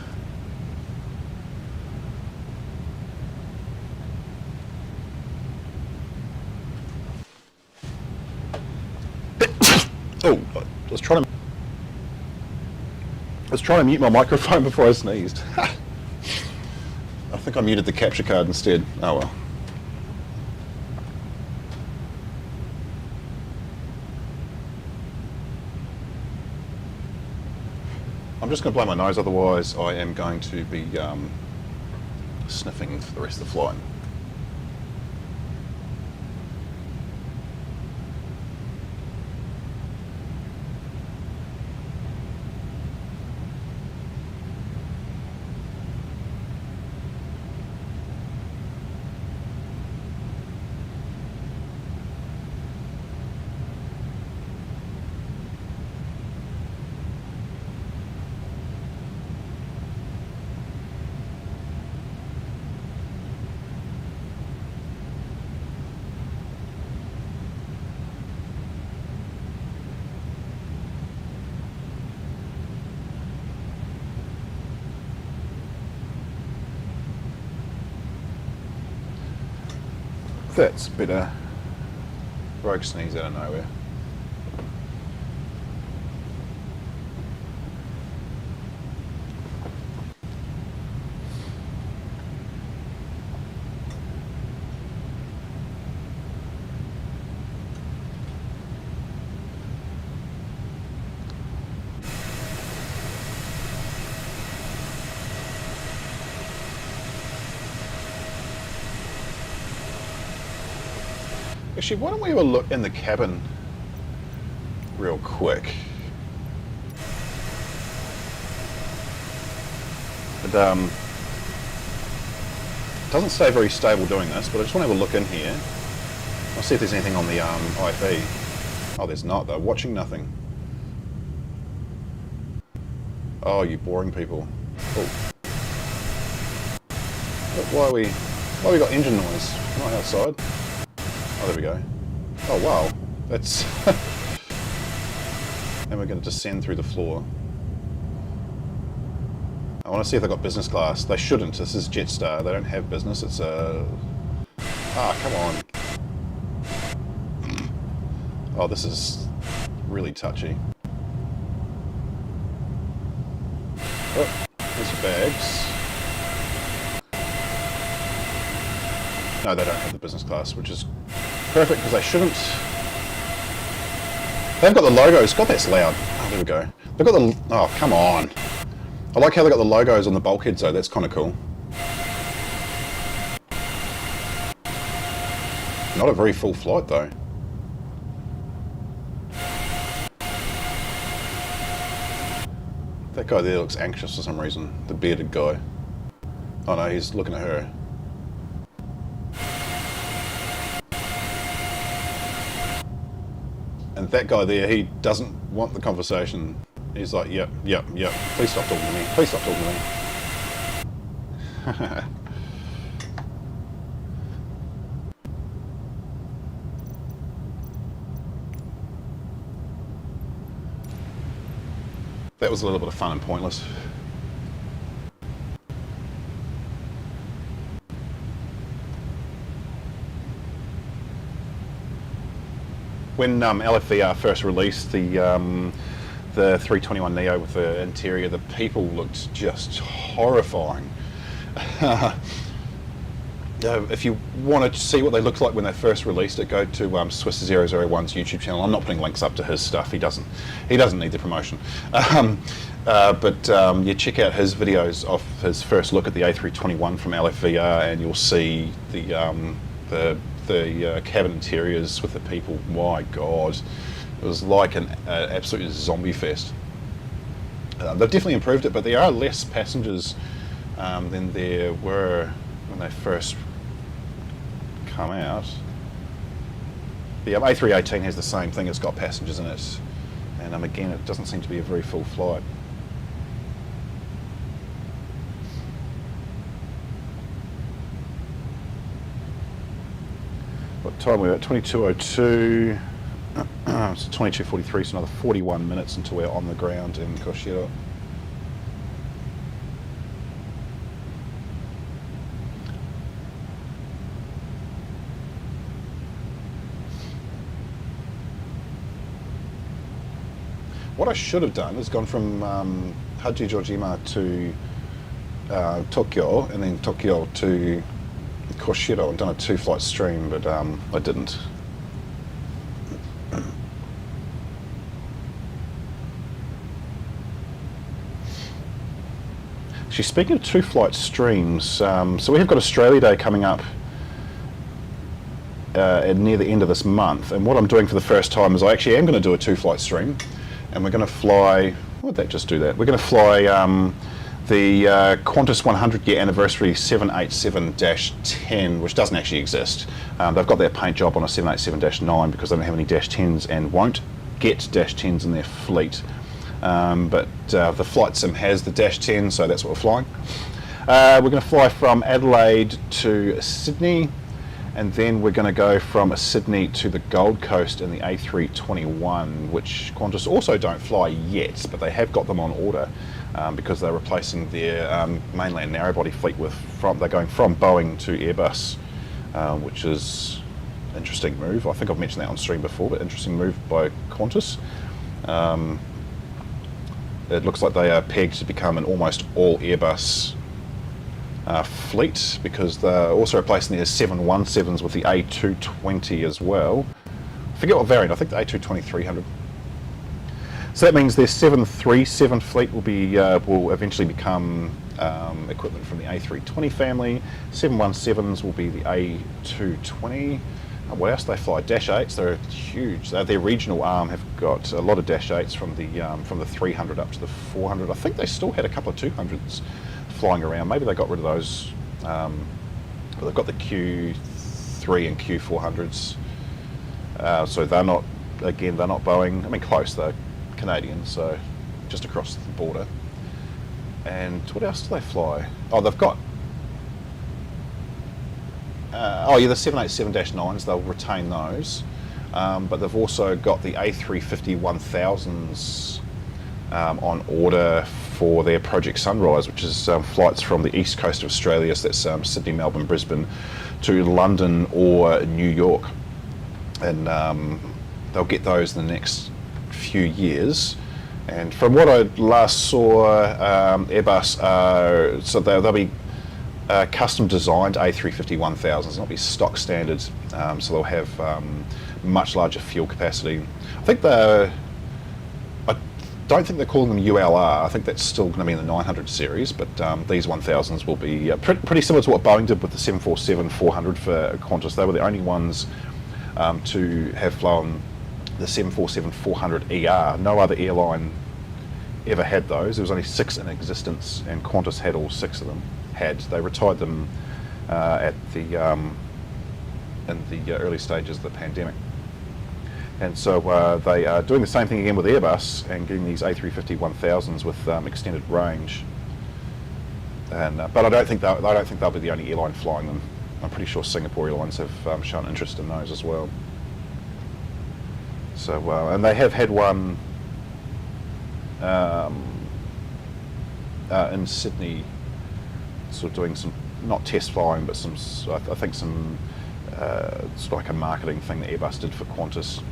Oh, I was trying to mute my microphone before I sneezed. I think I muted the capture card instead. Oh well. I'm just going to blow my nose, otherwise I am going to be sniffing for the rest of the flight. That's better. Rogue sneeze out of nowhere. Actually, why don't we have a look in the cabin real quick? It doesn't stay very stable doing this, but I just want to have a look in here. I'll see if there's anything on the IFE. Oh, there's not though. Watching nothing. Oh, you boring people. Oh. Why we got engine noise? Not outside. Oh, there we go. Oh, wow. That's... and we're going to descend through the floor. I want to see if they've got business class. They shouldn't. This is Jetstar. They don't have business. It's a... Ah, come on. Oh, this is really touchy. Oh, there's your bags. No, they don't have the business class, which is perfect because they shouldn't. They've got the logos. God, that's loud. Oh, there we go. They've got the... Oh, come on. I like how they got the logos on the bulkheads though. That's kind of cool. Not a very full flight though. That guy there looks anxious for some reason. The bearded guy. Oh no, he's looking at her. And that guy there, he doesn't want the conversation. He's like, yep. Please stop talking to me. Please stop talking to me. That was a little bit of fun and pointless. When LVFR first released the 321neo with the interior, the people looked just horrifying. If you want to see what they looked like when they first released it, go to Swiss 001's YouTube channel. I'm not putting links up to his stuff. He doesn't need the promotion. Yeah, check out his videos of his first look at the A321 from LVFR, and you'll see the cabin interiors with the people. My God, it was like an absolute zombie fest. They've definitely improved it, but there are less passengers than there were when they first come out. The A318 has the same thing. It's got passengers in it, and again, it doesn't seem to be a very full flight. What time are we at? 22:02. So 22:43, so another 41 minutes until we're on the ground in Kushiro. what I should have done is gone from Hachijojima to Tokyo, and then Tokyo to Kushiro, and done a 2-flight stream, but I didn't. Actually, speaking of 2-flight streams, so we have got Australia Day coming up near the end of this month, and what I'm doing for the first time is I actually am going to do a 2-flight stream, and we're going to fly, what would that just do that? We're going to fly the Qantas 100-year anniversary 787-10, which doesn't actually exist. They've got their paint job on a 787-9 because they don't have any Dash 10s and won't get Dash 10s in their fleet. But the flight sim has the Dash 10, so that's what we're flying. We're going to fly from Adelaide to Sydney, and then we're going to go from Sydney to the Gold Coast in the A321, which Qantas also don't fly yet, but they have got them on order because they're replacing their mainland narrowbody fleet they're going from Boeing to Airbus, which is an interesting move. I think I've mentioned that on stream before, but interesting move by Qantas. It looks like they are pegged to become an almost all Airbus fleet, because they're also replacing their 717s with the A220 as well. I forget what variant, I think the A220-300. So that means their 737 fleet will eventually become equipment from the A320 family. 717s will be the A220. What else do they fly? Dash 8s, they're huge. Their regional arm have got a lot of Dash 8s from the 300 up to the 400. I think they still had a couple of 200s flying around. Maybe they got rid of those. But they've got the Q3 and Q400s. So they're not Boeing. I mean, close, they're Canadian, so just across the border. And what else do they fly? Oh, they've got the 787-9s, they'll retain those, but they've also got the A350-1000s on order for their Project Sunrise, which is flights from the east coast of Australia, so that's Sydney, Melbourne, Brisbane, to London or New York. And they'll get those in the next few years. And from what I last saw, Airbus, so they'll be custom designed A350-1000s, not be stock standard, so they'll have much larger fuel capacity. I don't think they're calling them ULR. I think that's still going to be in the 900 series, but these 1000s will be pretty similar to what Boeing did with the 747-400 for Qantas. They were the only ones to have flown the 747-400ER. No other airline ever had those. There was only 6 in existence, and Qantas had all 6 of them. They retired them in the early stages of the pandemic. And so they are doing the same thing again with Airbus and getting these A350-1000s with extended range. And but I don't think they'll be the only airline flying them. I'm pretty sure Singapore Airlines have shown interest in those as well. So and they have had one in Sydney, sort of doing some, not test flying, but some, I think some sort of like a marketing thing that Airbus did for Qantas.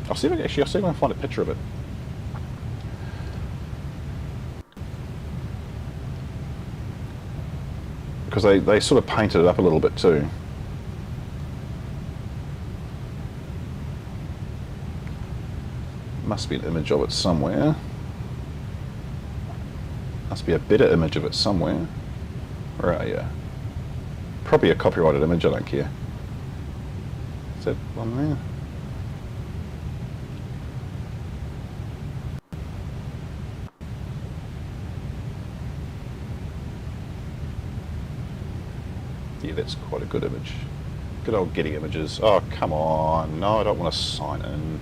I'll see if I can find a picture of it. Because they sort of painted it up a little bit too. Must be an image of it somewhere. Must be a better image of it somewhere. Where are you? Probably a copyrighted image, I don't care. Is that one there? Yeah, that's quite a good image. Good old Getty Images. Oh, come on. No, I don't want to sign in.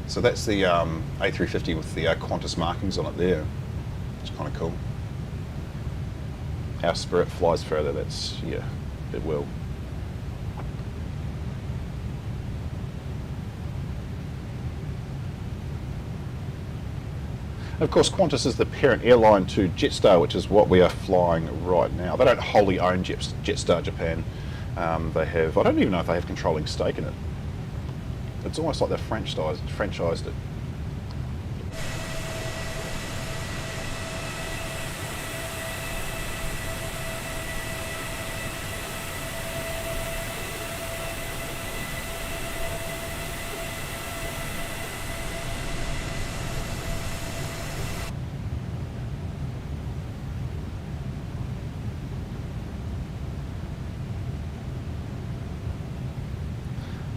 So that's the A350 with the Qantas markings on it there. It's kind of cool. Our Spirit flies further, that's, yeah, it will. And of course, Qantas is the parent airline to Jetstar, which is what we are flying right now. They don't wholly own Jetstar Japan. They have, I don't even know if they have controlling stake in it. It's almost like they've franchised it.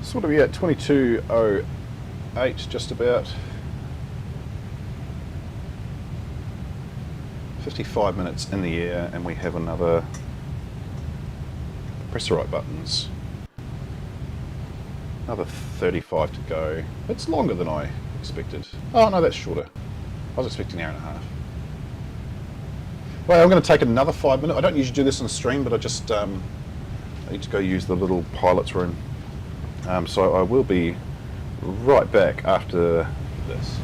So what are we at? 22:08, just about. 55 minutes in the air, and we have another. Press the right buttons. Another 35 to go. It's longer than I expected. Oh no, that's shorter. I was expecting an hour and a half. Well, I'm going to take another 5 minutes. I don't usually do this on the stream, but I just I need to go use the little pilot's room. So I will be right back after this.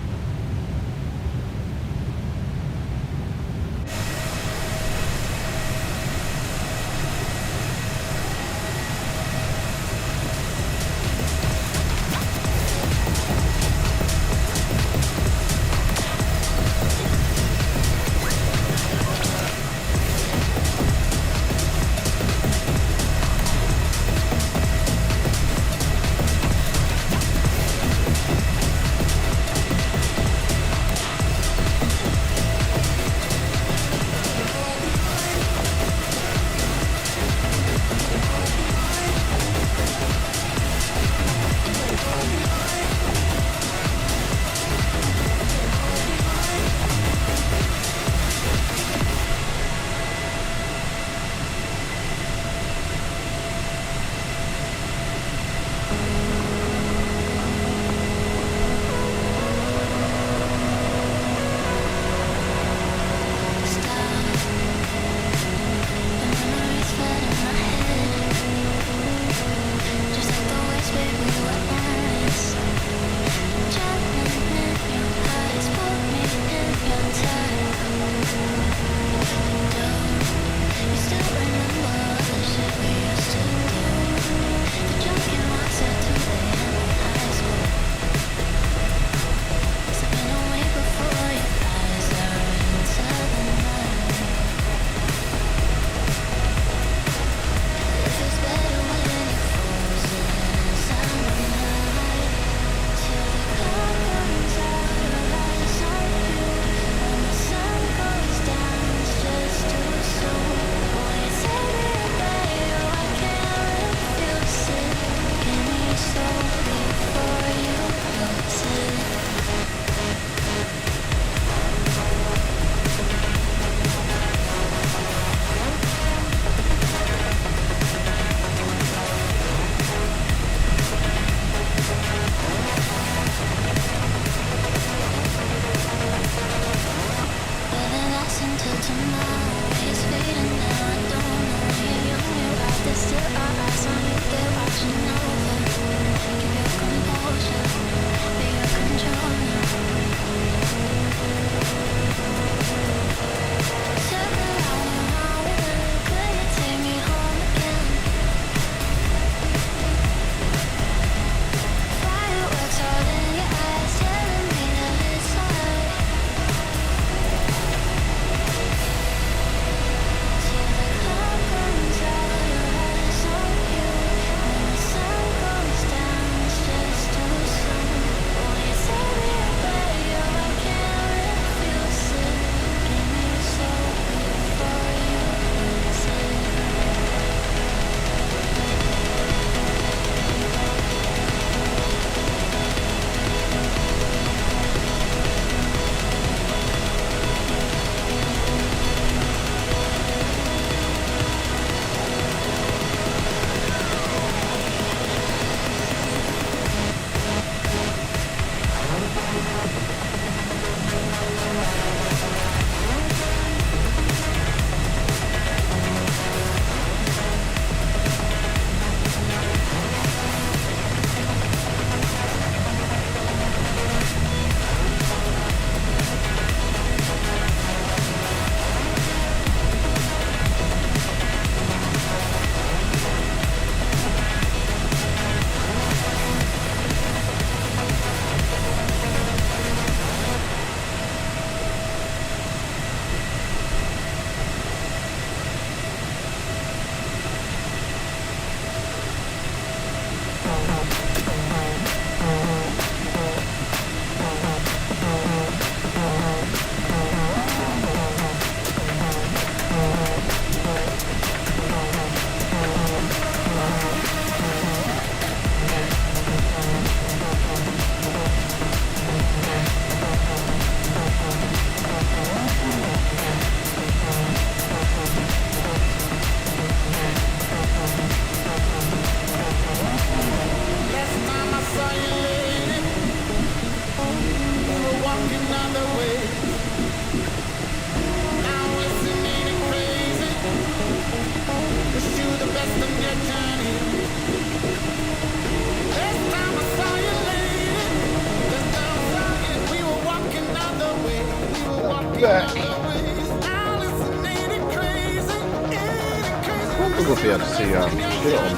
would be able to see Kushiro on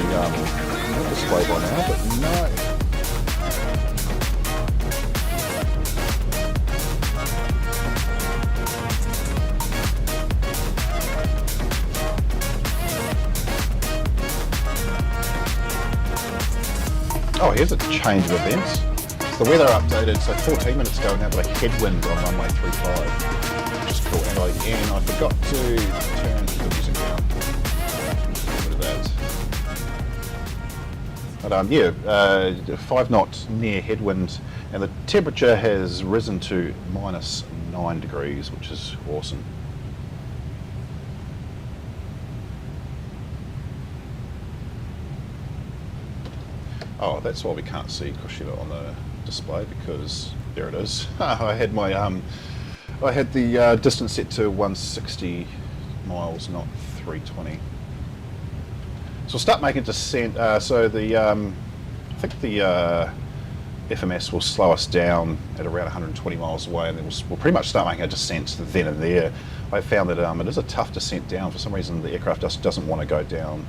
the display by now, but no. Oh, here's a change of events. The weather updated, so 14 minutes ago now, but a headwind on runway 35, which is cool. And I forgot to turn the music down. Get rid of that. But 5 knot near headwind, and the temperature has risen to -9 degrees, which is awesome. Oh, that's why we can't see Kushiro on the display, because there it is. I had my the distance set to 160 miles, not 320. So we'll start making descent. So the I think the FMS will slow us down at around 120 miles away, and then we'll pretty much start making a descent then and there. I found that it is a tough descent down. For some reason, the aircraft just doesn't want to go down.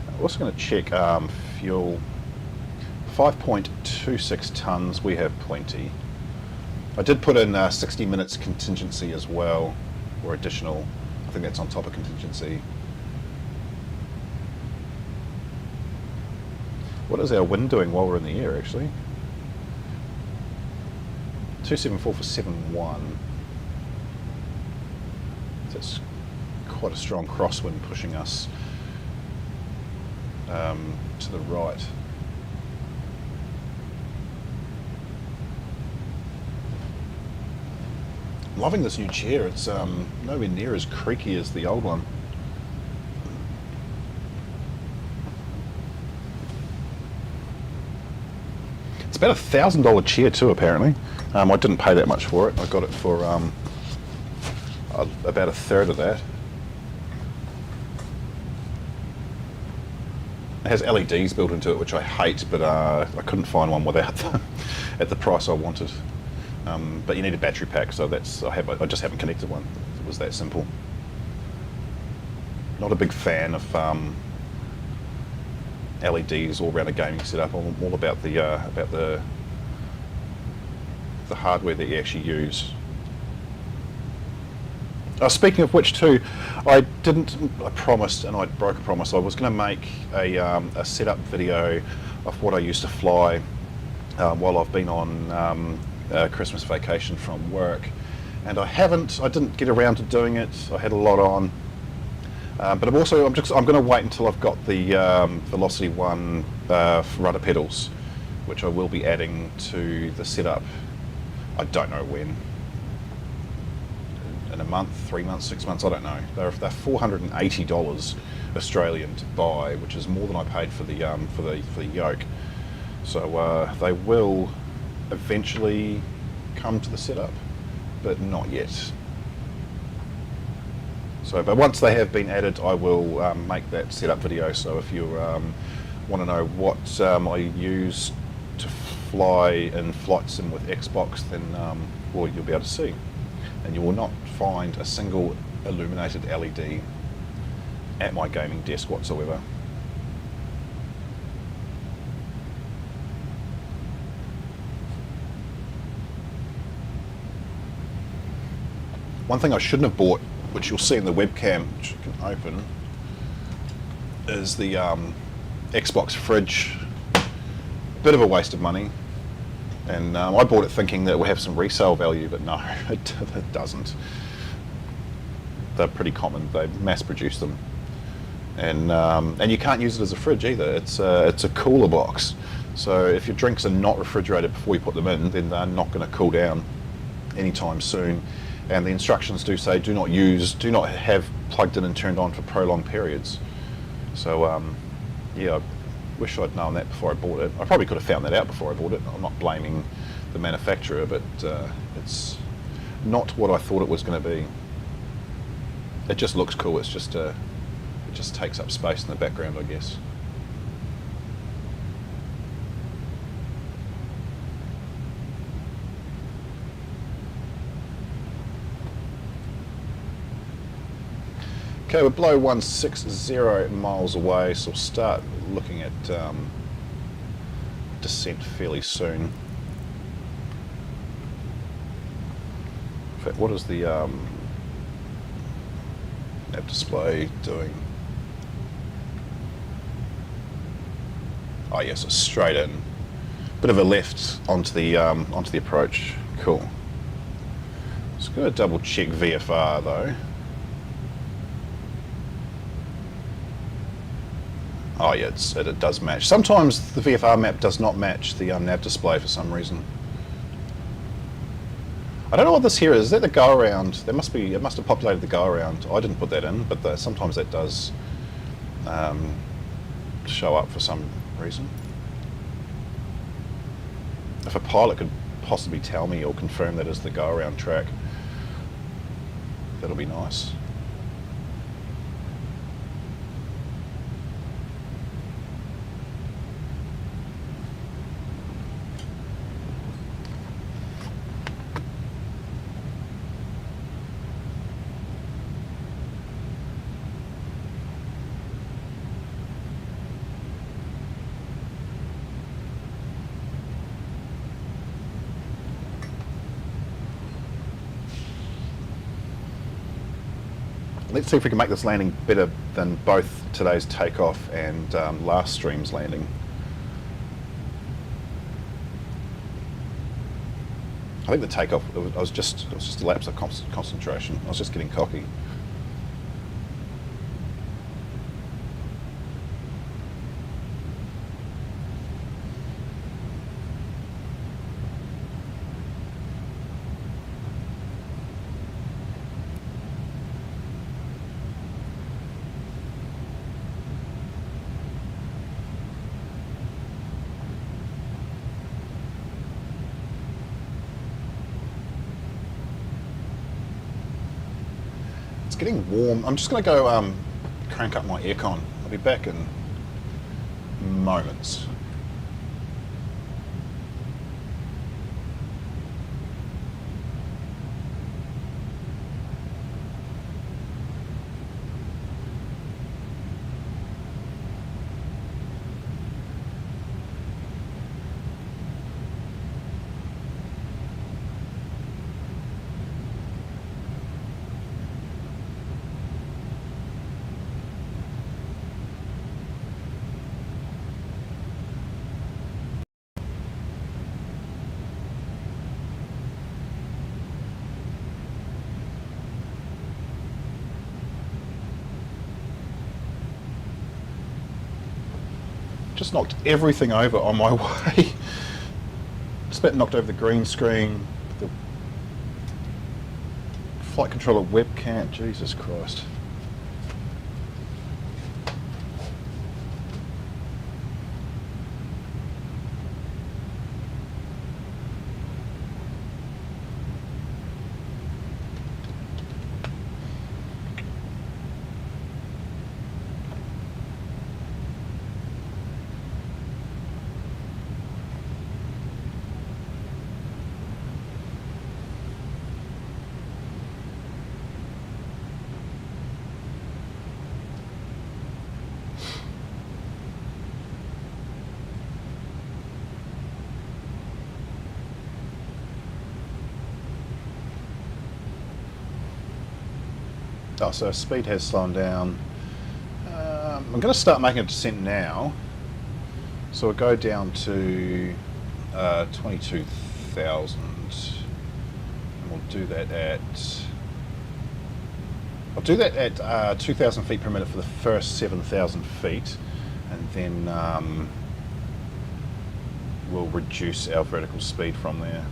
I'm also going to check fuel. 5.26 tons, we have plenty. I did put in 60 minutes contingency as well, or additional. I think that's on top of contingency. What is our wind doing while we're in the air, actually? 274 for 7.1. That's quite a strong crosswind pushing us to the right. I'm loving this new chair. It's nowhere near as creaky as the old one. It's about $1,000 chair too, apparently. I didn't pay that much for it. I got it for about a third of that. It has LEDs built into it, which I hate, but I couldn't find one without at the price I wanted. But you need a battery pack, so I just haven't connected one. It was that simple. Not a big fan of LEDs all around a gaming setup. I'm all about the hardware that you actually use. Speaking of which, too, I promised, and I broke a promise. I was going to make a setup video of what I used to fly while I've been on Christmas vacation from work, and I didn't get around to doing it. I had a lot on, but I'm going to wait until I've got the Velocity 1 rudder pedals, which I will be adding to the setup. I don't know when. In a month, 3 months, 6 months, I don't know. They're $480 Australian to buy, which is more than I paid for the yoke. So they will eventually come to the setup, but not yet. So, but once they have been added, I will make that setup video. So if you want to know what I use to fly in flight sim with Xbox, then well, you'll be able to see. And you will not find a single illuminated LED at my gaming desk whatsoever. One thing I shouldn't have bought, which you'll see in the webcam, which you can open, is the Xbox fridge. Bit of a waste of money. And I bought it thinking that it would have some resale value, but no, it doesn't. They're pretty common. They mass produce them, and you can't use it as a fridge either. It's a cooler box. So if your drinks are not refrigerated before you put them in, then they're not going to cool down anytime soon. And the instructions do say do not have plugged in and turned on for prolonged periods. So yeah. Wish I'd known that before I bought it. I probably could have found that out before I bought it. I'm not blaming the manufacturer, but it's not what I thought it was going to be. It just looks cool. It's just it just takes up space in the background, I guess. Okay, we're below 160 miles away, so we'll start looking at descent fairly soon. In fact, what is the nav display doing? Oh yes, it's straight in. Bit of a left onto the approach. Cool. Just going to double check VFR though. Oh yeah, it does match. Sometimes the VFR map does not match the nav display for some reason. I don't know what this here is. Is that the go around? There must be. It must have populated the go around. I didn't put that in, but sometimes that does show up for some reason. If a pilot could possibly tell me or confirm that is the go around track, that'll be nice. Let's see if we can make this landing better than both today's takeoff and last stream's landing. I think the takeoff, it was just a lapse of concentration. I was just getting cocky. It's getting warm. I'm just going to go crank up my aircon. I'll be back in moments. Just knocked everything over on my way. Just about knocked over the green screen, the flight controller webcam. Jesus Christ. Oh, so speed has slowed down. I'm going to start making a descent now. So we'll go down to 22,000. And we'll do that at... I'll do that at 2,000 feet per minute for the first 7,000 feet. And then we'll reduce our vertical speed from there.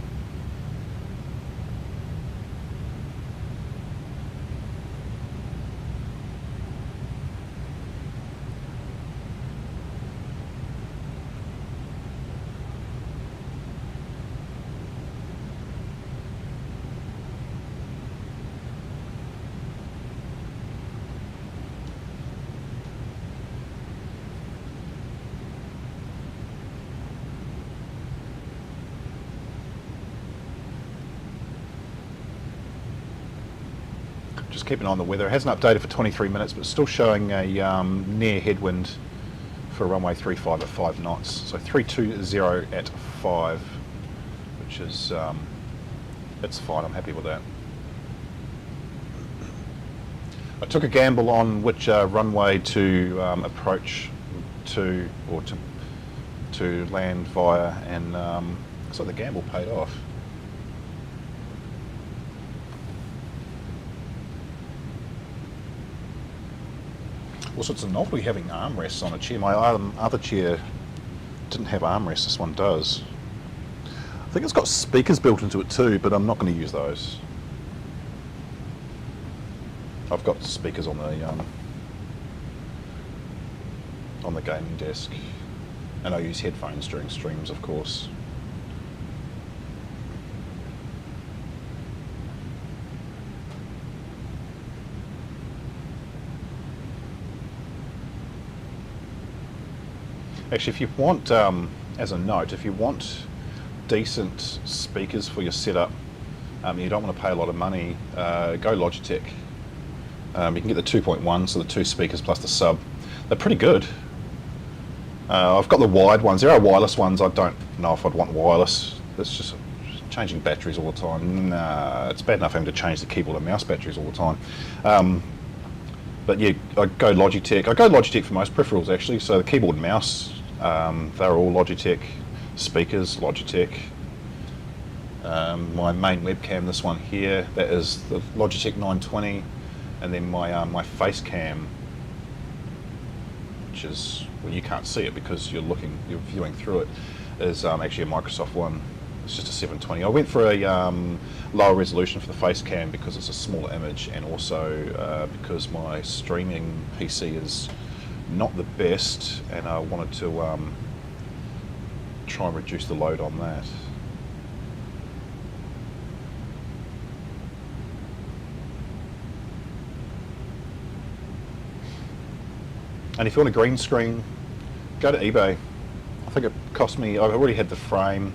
just keep an eye on the weather. It hasn't updated for 23 minutes, but it's still showing a near headwind for runway 35 at 5 knots. So 320 at 5, which is, it's fine, I'm happy with that. I took a gamble on which runway to approach to, or to land via, and looks like the gamble paid off. Also, it's a novelty having armrests on a chair. My other chair didn't have armrests, this one does. I think it's got speakers built into it too, but I'm not going to use those. I've got speakers on the gaming desk, and I use headphones during streams, of course. Actually, if you want, as a note, if you want decent speakers for your setup, you don't want to pay a lot of money, go Logitech. You can get the 2.1, so the 2 speakers plus the sub. They're pretty good. I've got the wired ones. There are wireless ones. I don't know if I'd want wireless. It's just changing batteries all the time. Nah, it's bad enough having to change the keyboard and mouse batteries all the time. But yeah, I go Logitech. I go Logitech for most peripherals actually. So the keyboard and mouse, they're all Logitech. Speakers, Logitech. My main webcam, this one here, that is the Logitech 920, and then my face cam, which is, well, you can't see it because you're viewing through it, is actually a Microsoft one. It's just a 720. I went for a lower resolution for the face cam because it's a smaller image, and also because my streaming PC is not the best, and I wanted to try and reduce the load on that. And if you want a green screen, go to eBay. I think it cost me, I already had the frame,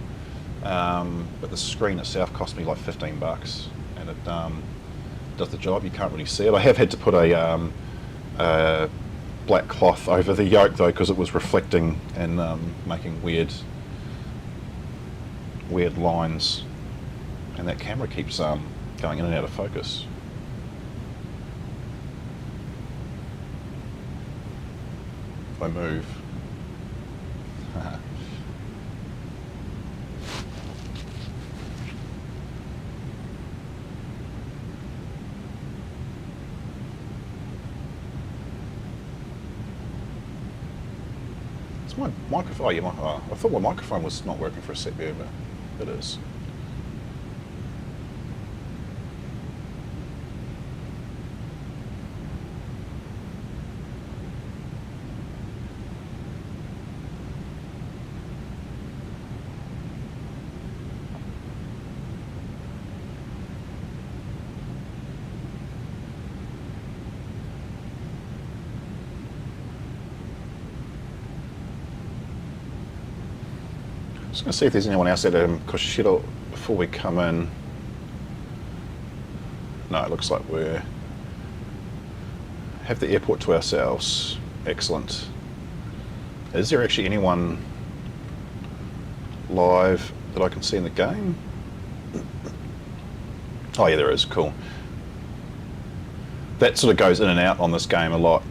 but the screen itself cost me like 15 bucks, and it does the job. You can't really see it. I have had to put a black cloth over the yoke though, because it was reflecting and making weird lines, and that camera keeps going in and out of focus. If I move. It's my microphone. Oh, yeah, I thought my microphone was not working for a sec there, but it is. Just going to see if there's anyone else at Kushiro before we come in. No, it looks like we have the airport to ourselves. Excellent. Is there actually anyone live that I can see in the game? Oh yeah, there is. Cool. That sort of goes in and out on this game a lot.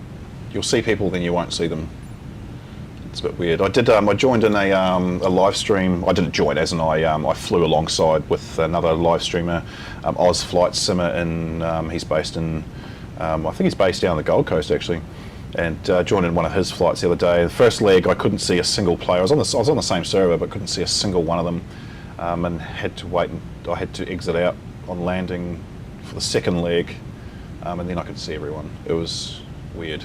You'll see people, then you won't see them. It's a bit weird. I did. I joined in a live stream. I didn't join, as in I flew alongside with another live streamer, Oz Flight Simmer, and he's based in. I think he's based down on the Gold Coast actually, and joined in one of his flights the other day. The first leg, I couldn't see a single player. I was on the same server, but couldn't see a single one of them, and had to wait. And I had to exit out on landing for the second leg, and then I could see everyone. It was weird.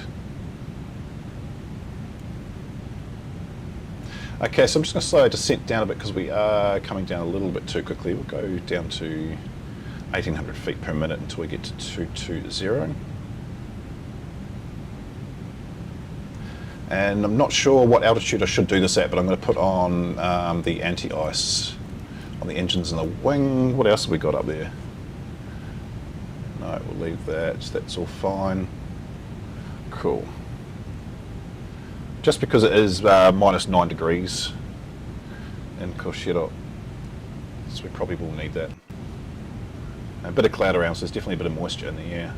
Okay, so I'm just going to slow our descent down a bit because we are coming down a little bit too quickly. We'll go down to 1,800 feet per minute until we get to 220. And I'm not sure what altitude I should do this at, but I'm going to put on the anti-ice on the engines and the wing. What else have we got up there? No, we'll leave that. That's all fine. Cool. Just because it is minus 9 degrees in Kushiro, so we probably will need that. A bit of cloud around, so there's definitely a bit of moisture in the air.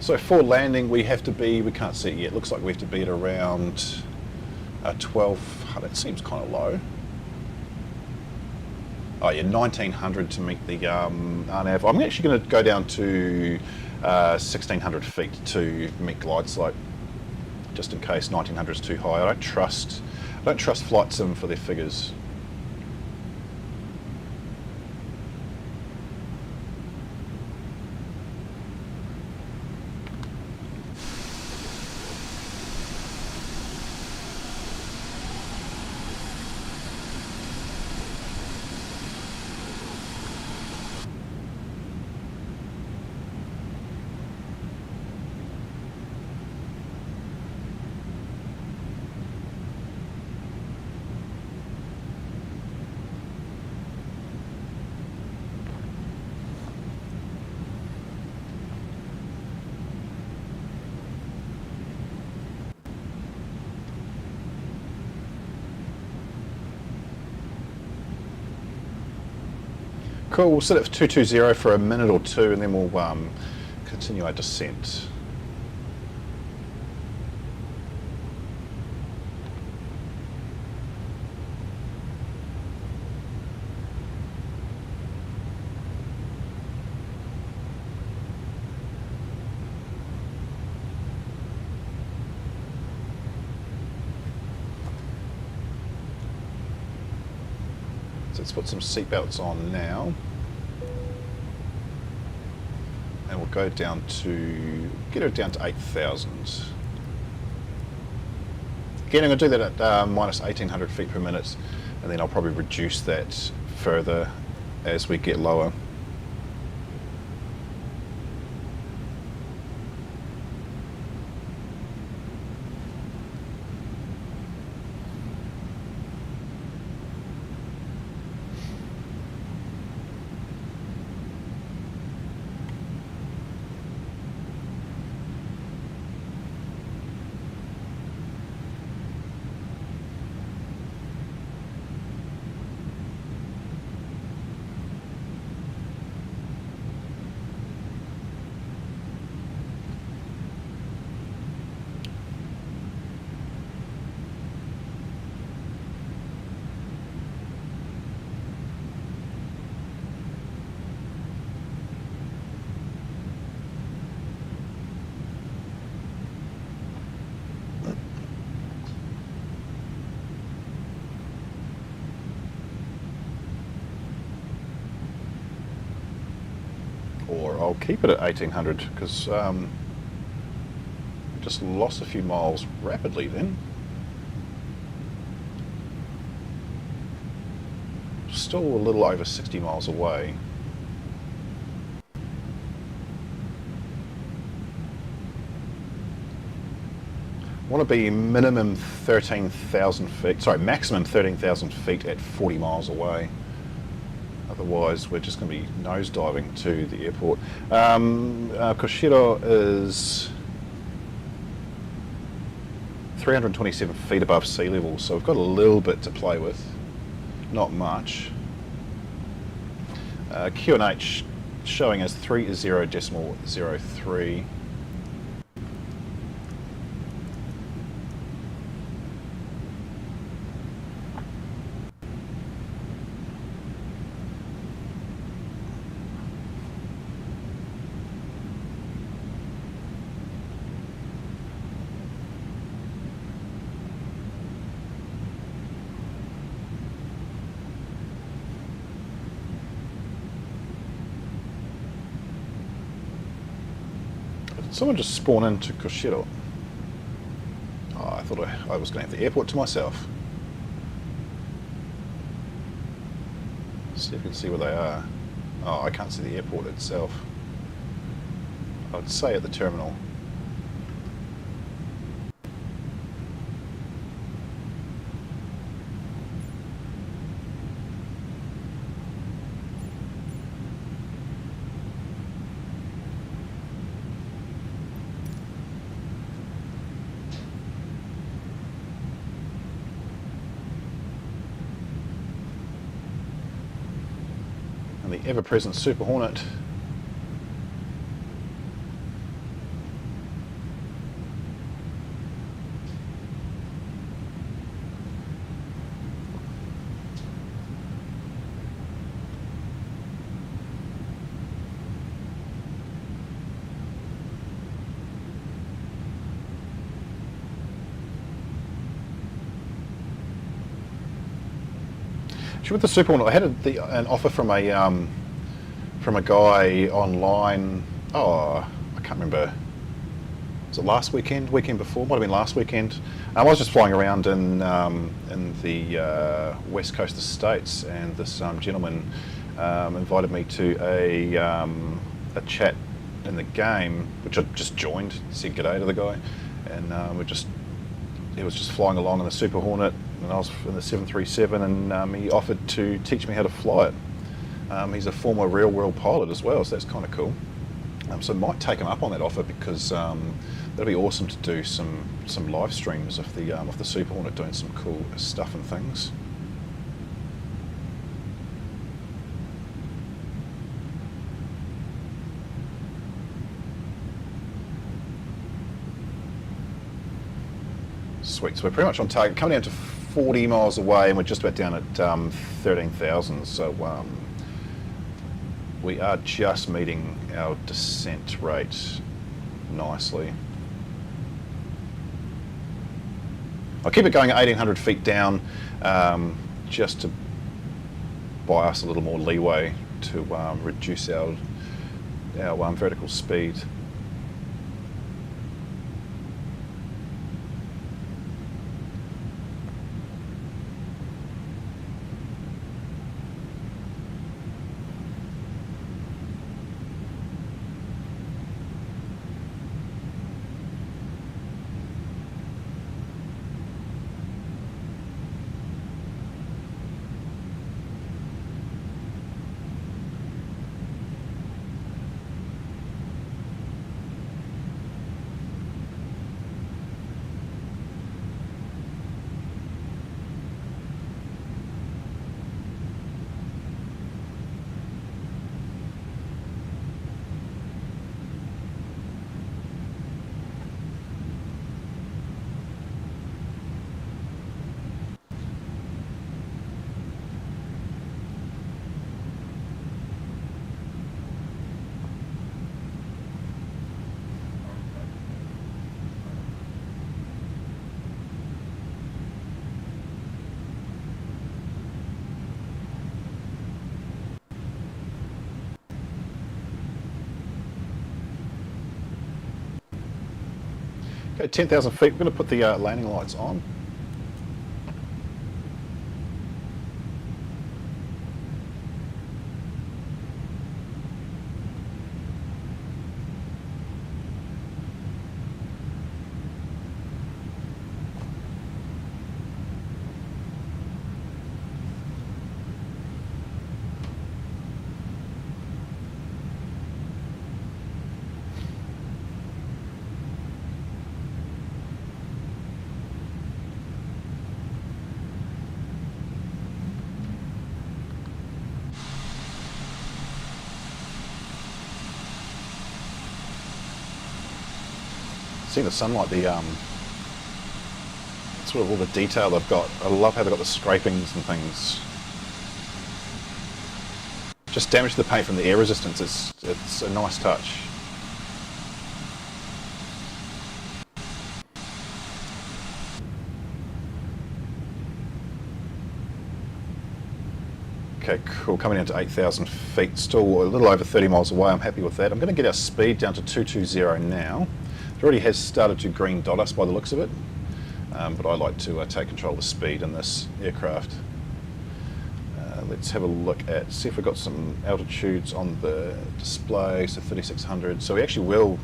So for landing, we have to be, we can't see it yet, looks like we have to be at around 12, oh, that seems kind of low. Oh yeah, 1900 to meet the RNAV. I'm actually going to go down to 1600 feet to meet glide slope, just in case 1900 is too high. I don't trust Flight Sim for their figures. Cool, we'll set it for 220 for a minute or two and then we'll continue our descent. So let's put some seatbelts on now. And we'll go down to, get her down to 8,000. Again, I'm going to do that at minus 1800 feet per minute, and then I'll probably reduce that further as we get lower. Or I'll keep it at 1800 because just lost a few miles rapidly then. Still a little over 60 miles away. I want to be minimum 13,000 feet, sorry, maximum 13,000 feet at 40 miles away. Otherwise, we're just going to be nosediving to the airport. Kushiro is 327 feet above sea level, so we've got a little bit to play with. Not much. QNH showing as 30.03. Someone just spawned into Kushiro. Oh, I thought I was going to have the airport to myself. See if we can see where they are. Oh, I can't see the airport itself. I would say at the terminal. and the ever-present Super Hornet. With the Super Hornet, I had an offer from a guy online. Oh, I can't remember. Was it last weekend? Weekend before? Might have been last weekend. I was just flying around in the west coast of the States, and this gentleman invited me to a chat in the game, which I just joined. Said g'day to the guy, and he was just flying along in the Super Hornet, and I was in the 737, and he offered to teach me how to fly it. He's a former real-world pilot as well, so that's kind of cool. So I might take him up on that offer, because that'd be awesome to do some live streams of the Super Hornet doing some cool stuff and things. Sweet, so we're pretty much on target, coming down to 40 miles away, and we're just about down at 13,000, so we are just meeting our descent rate nicely. I'll keep it going at 1,800 feet down, just to buy us a little more leeway to reduce our vertical speed. Okay, 10,000 feet, we're going to put the landing lights on. Seeing the sunlight, the sort of all the detail they've got. I love how they've got the scrapings and things. Just damage to the paint from the air resistance. It's a nice touch. Okay, cool. Coming down to 8,000 feet, still a little over 30 miles away. I'm happy with that. I'm going to get our speed down to 220 now. It already has started to green dot us by the looks of it, but I like to take control of the speed in this aircraft. Let's have a look at, see if we've got some altitudes on the display. So 3,600. So we actually will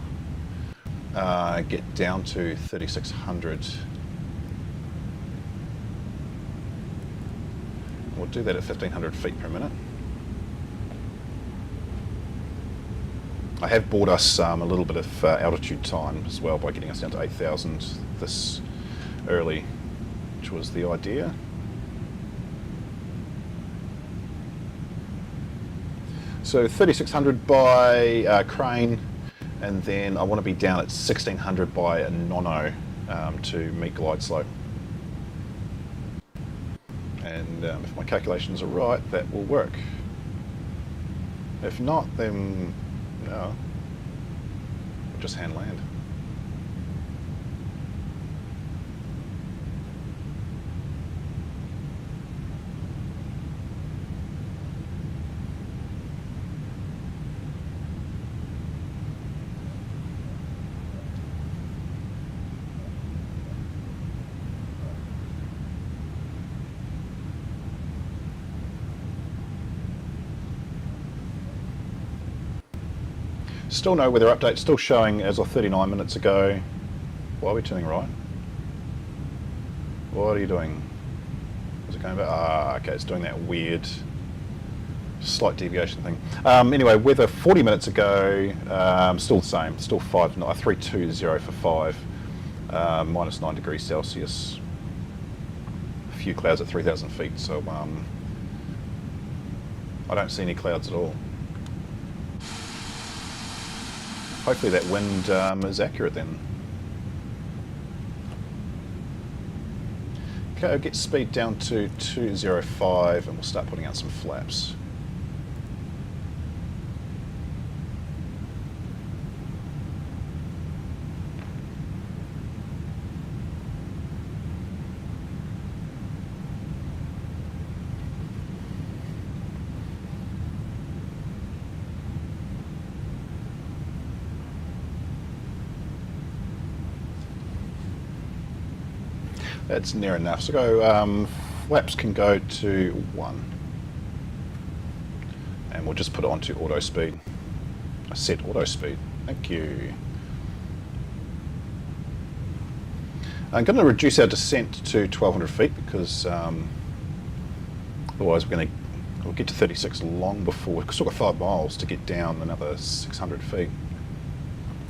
get down to 3,600. We'll do that at 1,500 feet per minute. I have bought us a little bit of altitude time as well by getting us down to 8,000 this early, which was the idea. So 3600 by crane, and then I want to be down at 1600 by a nono to meet glide slope. And if my calculations are right, that will work. If not, then no, we'll just hand land. Still no weather update, still showing as of 39 minutes ago. Why are we turning right? What are you doing? Is it going back? Ah, okay, it's doing that weird slight deviation thing. Anyway, weather 40 minutes ago, still the same, still 320 for 5, minus 9 degrees Celsius. A few clouds at 3,000 feet, so I don't see any clouds at all. Hopefully that wind is accurate then. Okay, I'll get speed down to 205 and we'll start putting out some flaps. That's near enough. So go, flaps can go to 1. And we'll just put it onto auto speed. I set auto speed. Thank you. I'm going to reduce our descent to 1,200 feet because otherwise we'll get to 36 long before. We've still got 5 miles to get down another 600 feet.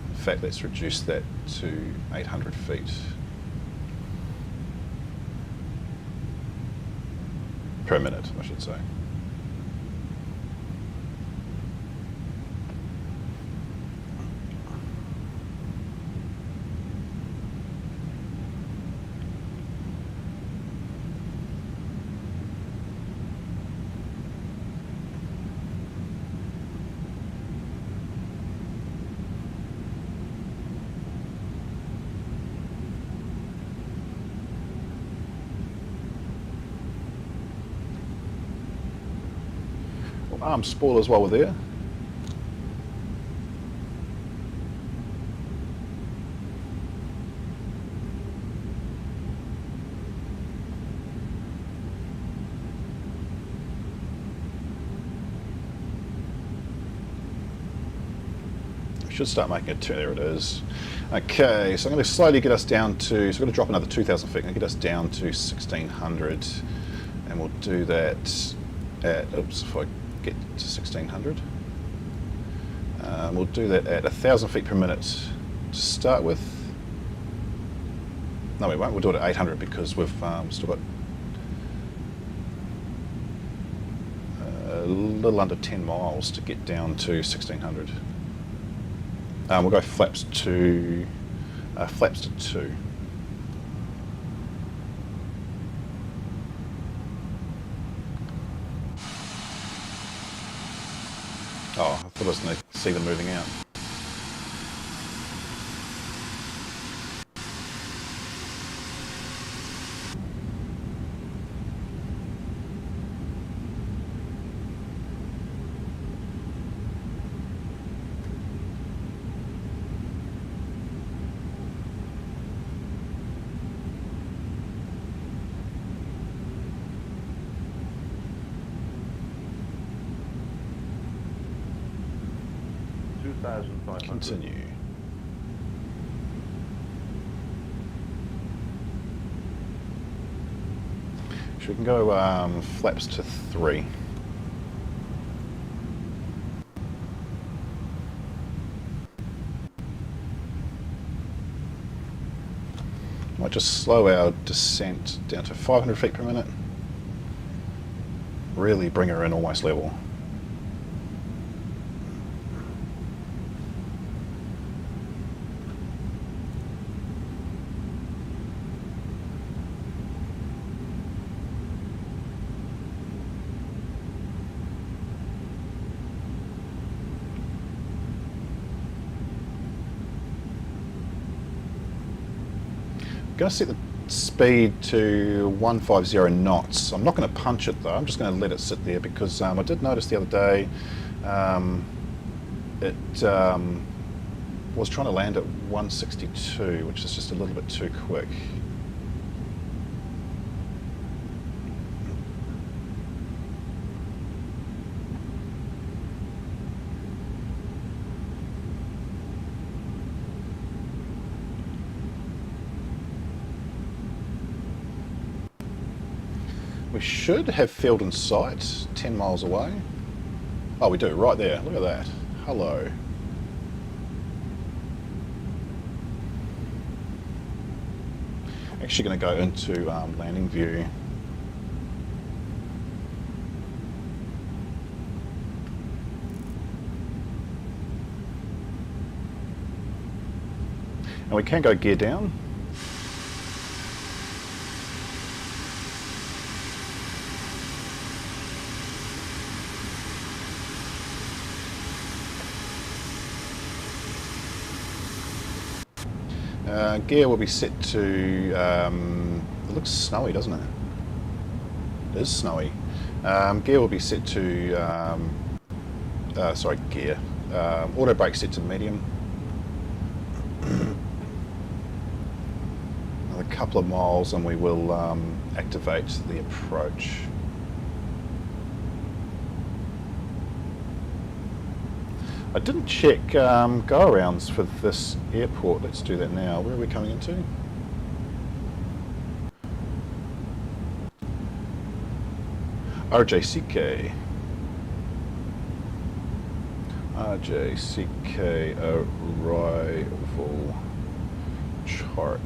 In fact, let's reduce that to 800 feet. Per minute, I should say. Spoilers while we're there. Should start making a turn. There it is. Okay, so I'm going to slowly get us down to, so I'm going to drop another 2,000 feet and get us down to 1,600, and we'll do that at, oops, if I get to 1,600. We'll do that at 1,000 feet per minute to start with. No, we won't. We'll do it at 800 because we've still got a little under 10 miles to get down to 1,600. We'll go flaps to 2. Oh, I thought I was going to see them moving out. Continue. So we can go flaps to 3. Might just slow our descent down to 500 feet per minute. Really bring her in almost level. going to set the speed to 150 knots. I'm not going to punch it though, I'm just going to let it sit there because I did notice the other day it was trying to land at 162, which is just a little bit too quick. We should have field in sight 10 miles away. Oh, we do, right there. Look at that. Hello. Actually going to go into landing view. And we can go gear down. Gear will be set to, it looks snowy, doesn't it? It is snowy. Gear will be set to, sorry, gear. Auto brake set to medium. Another couple of miles and we will activate the approach. I didn't check go-arounds for this airport. Let's do that now. Where are we coming into? RJCK. RJCK arrival chart.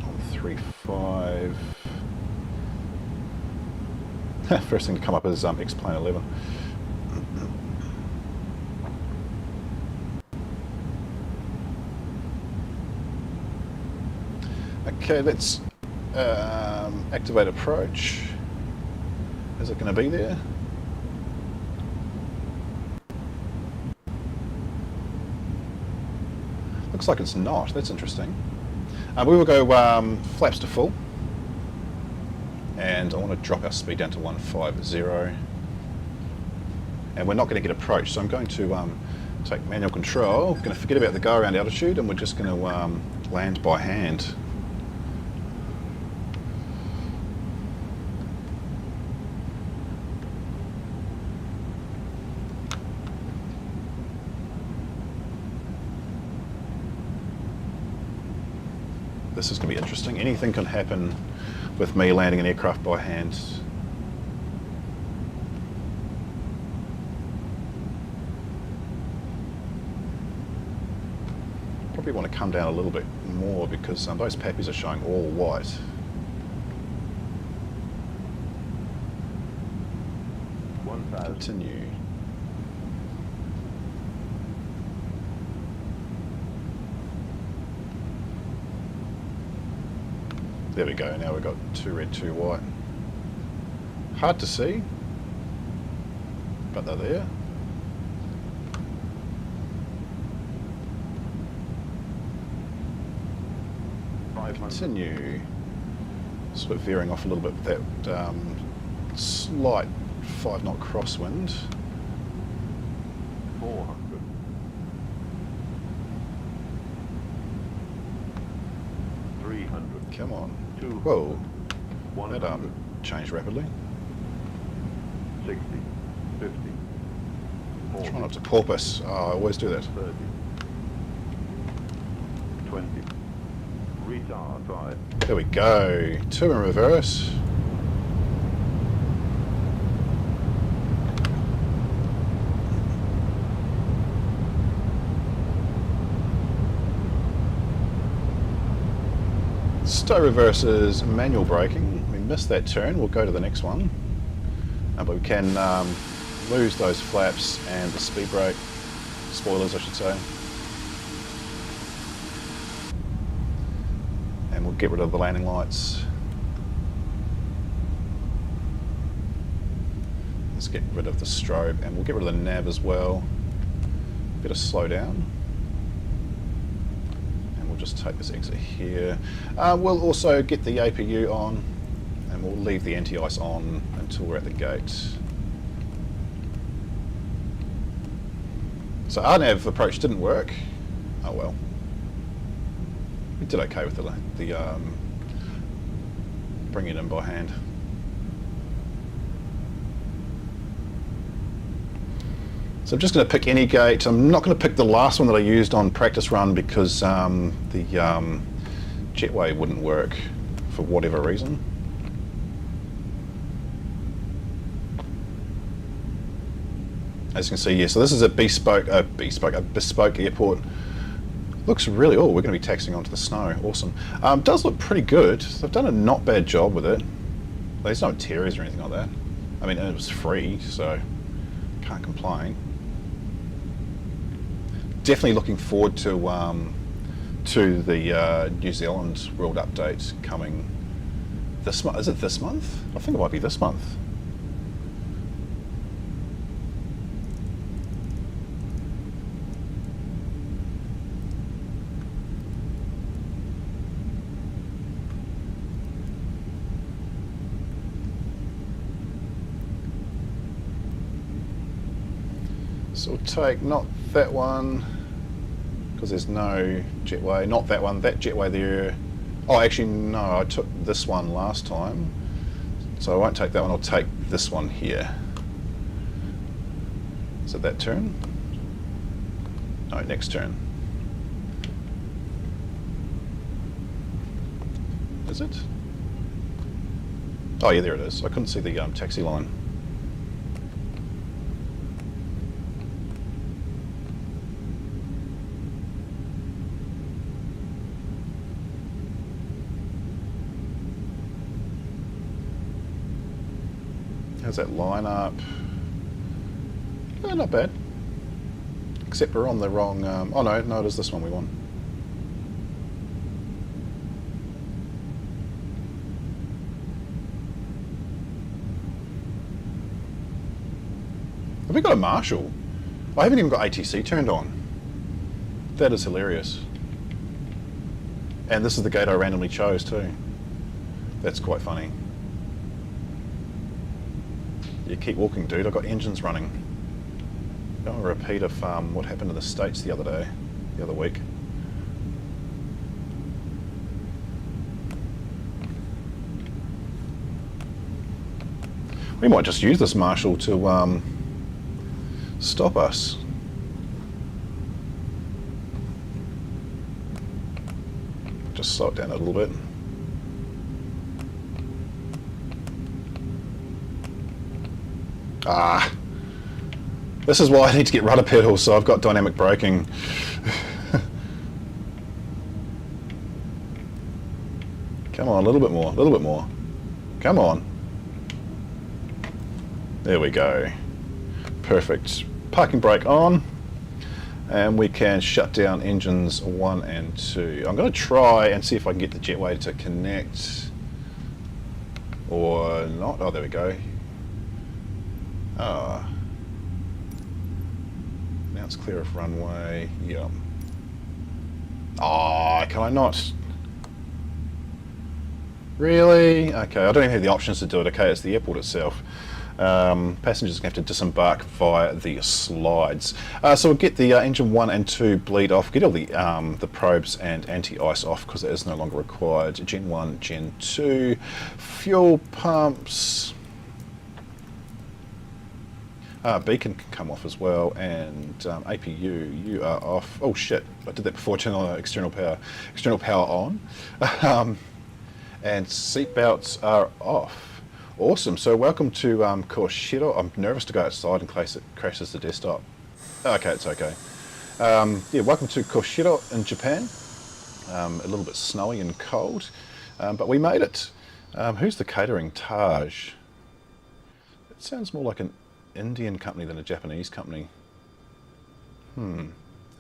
On 35. First thing to come up is X-Plane 11. Okay, let's activate approach. Is it going to be there? Looks like it's not. That's interesting. We will go flaps to full. And I want to drop our speed down to 150. And we're not going to get approach, so I'm going to take manual control. Going to forget about the go-around altitude and we're just going to land by hand. This is going to be interesting. Anything can happen with me landing an aircraft by hand. Probably want to come down a little bit more because those pappies are showing all white. Continue. There we go, now we've got 2 red, 2 white. Hard to see, but they're there. Continue. Sort of veering off a little bit with that slight 5-knot crosswind. 400. 300. Come on. 200. Whoa. 100. That changed rapidly. 60. 50. 40. Try not to porpoise. Oh, I always do that. 30. 20. Retard 5. There we go. 2 in reverse. Stow reverses manual braking. We missed that turn. We'll go to the next one. But we can lose those flaps and the speed brake. Spoilers, I should say. And we'll get rid of the landing lights. Let's get rid of the strobe and we'll get rid of the nav as well. Better slow down. And we'll just take this exit here. We'll also get the APU on, and we'll leave the anti-ice on until we're at the gate. So RNAV approach didn't work. Oh well. We did okay with the bringing it in by hand. So I'm just going to pick any gate. I'm not going to pick the last one that I used on practice run because the jetway wouldn't work for whatever reason. As you can see here, so this is a bespoke airport. Looks really, oh, we're going to be taxiing onto the snow. Awesome. Does look pretty good. They've done a not bad job with it. There's no interiors or anything like that. I mean, it was free, so can't complain. Definitely looking forward to the New Zealand World Update coming this month. Is it this month? I think it might be this month. So we'll take not that one, because there's no jetway, not that one, that jetway there. Oh, actually no, I took this one last time, so I won't take that one, I'll take this one here. Is it that turn? No, next turn. Is it? Oh yeah, there it is. I couldn't see the taxi line. How's that line up? Not bad. Except we're on the wrong... oh no, it is this one we want. Have we got a marshal? I haven't even got ATC turned on. That is hilarious. And this is the gate I randomly chose too. That's quite funny. You keep walking, dude. I've got engines running. Don't want a repeat of what happened in the States the other week. We might just use this marshal to stop us. Just slow it down a little bit. Ah, this is why I need to get rudder pedals, so I've got dynamic braking. Come on, a little bit more, a little bit more. Come on. There we go. Perfect. Parking brake on, and we can shut down engines 1 and 2. I'm going to try and see if I can get the jetway to connect or not. Oh, there we go. Ah. Now it's clear of runway. Yep. Ah, can I not? Really? Okay, I don't even have the options to do it. Okay, it's the airport itself. Passengers are going to have to disembark via the slides. So we'll get the engine 1 and 2 bleed off, get all the probes and anti-ice off because it is no longer required. Gen 1, Gen 2, fuel pumps. Beacon can come off as well, and APU, you are off. Oh shit, I did that before turning on external power on. And seat belts are off. Awesome, so welcome to Kushiro. I'm nervous to go outside in case it crashes the desktop. Okay, it's okay. Yeah, welcome to Kushiro in Japan. A little bit snowy and cold, but we made it. Who's the catering? Taj. It sounds more like an Indian company than a Japanese company.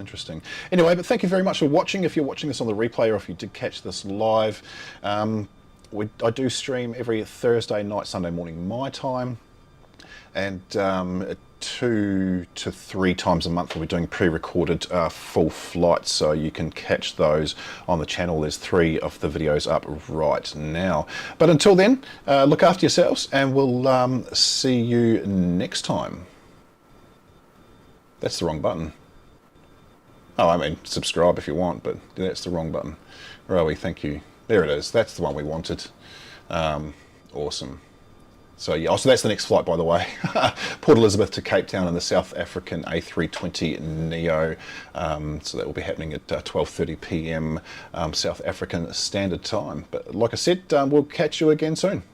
Interesting. Anyway, but thank you very much for watching. If you're watching this on the replay or if you did catch this live, I do stream every Thursday night, Sunday morning my time, and it 2 to 3 times a month we'll be doing pre-recorded full flights, so you can catch those on the channel. There's 3 of the videos up right now. But until then, look after yourselves, and we'll see you next time. That's the wrong button. Oh, I mean, subscribe if you want, but that's the wrong button. Where are we? Thank you. There it is. That's the one we wanted. Awesome. So yeah, so that's the next flight, by the way. Port Elizabeth to Cape Town in the South African A321neo. So that will be happening at 12:30 p.m. South African Standard Time. But like I said, we'll catch you again soon.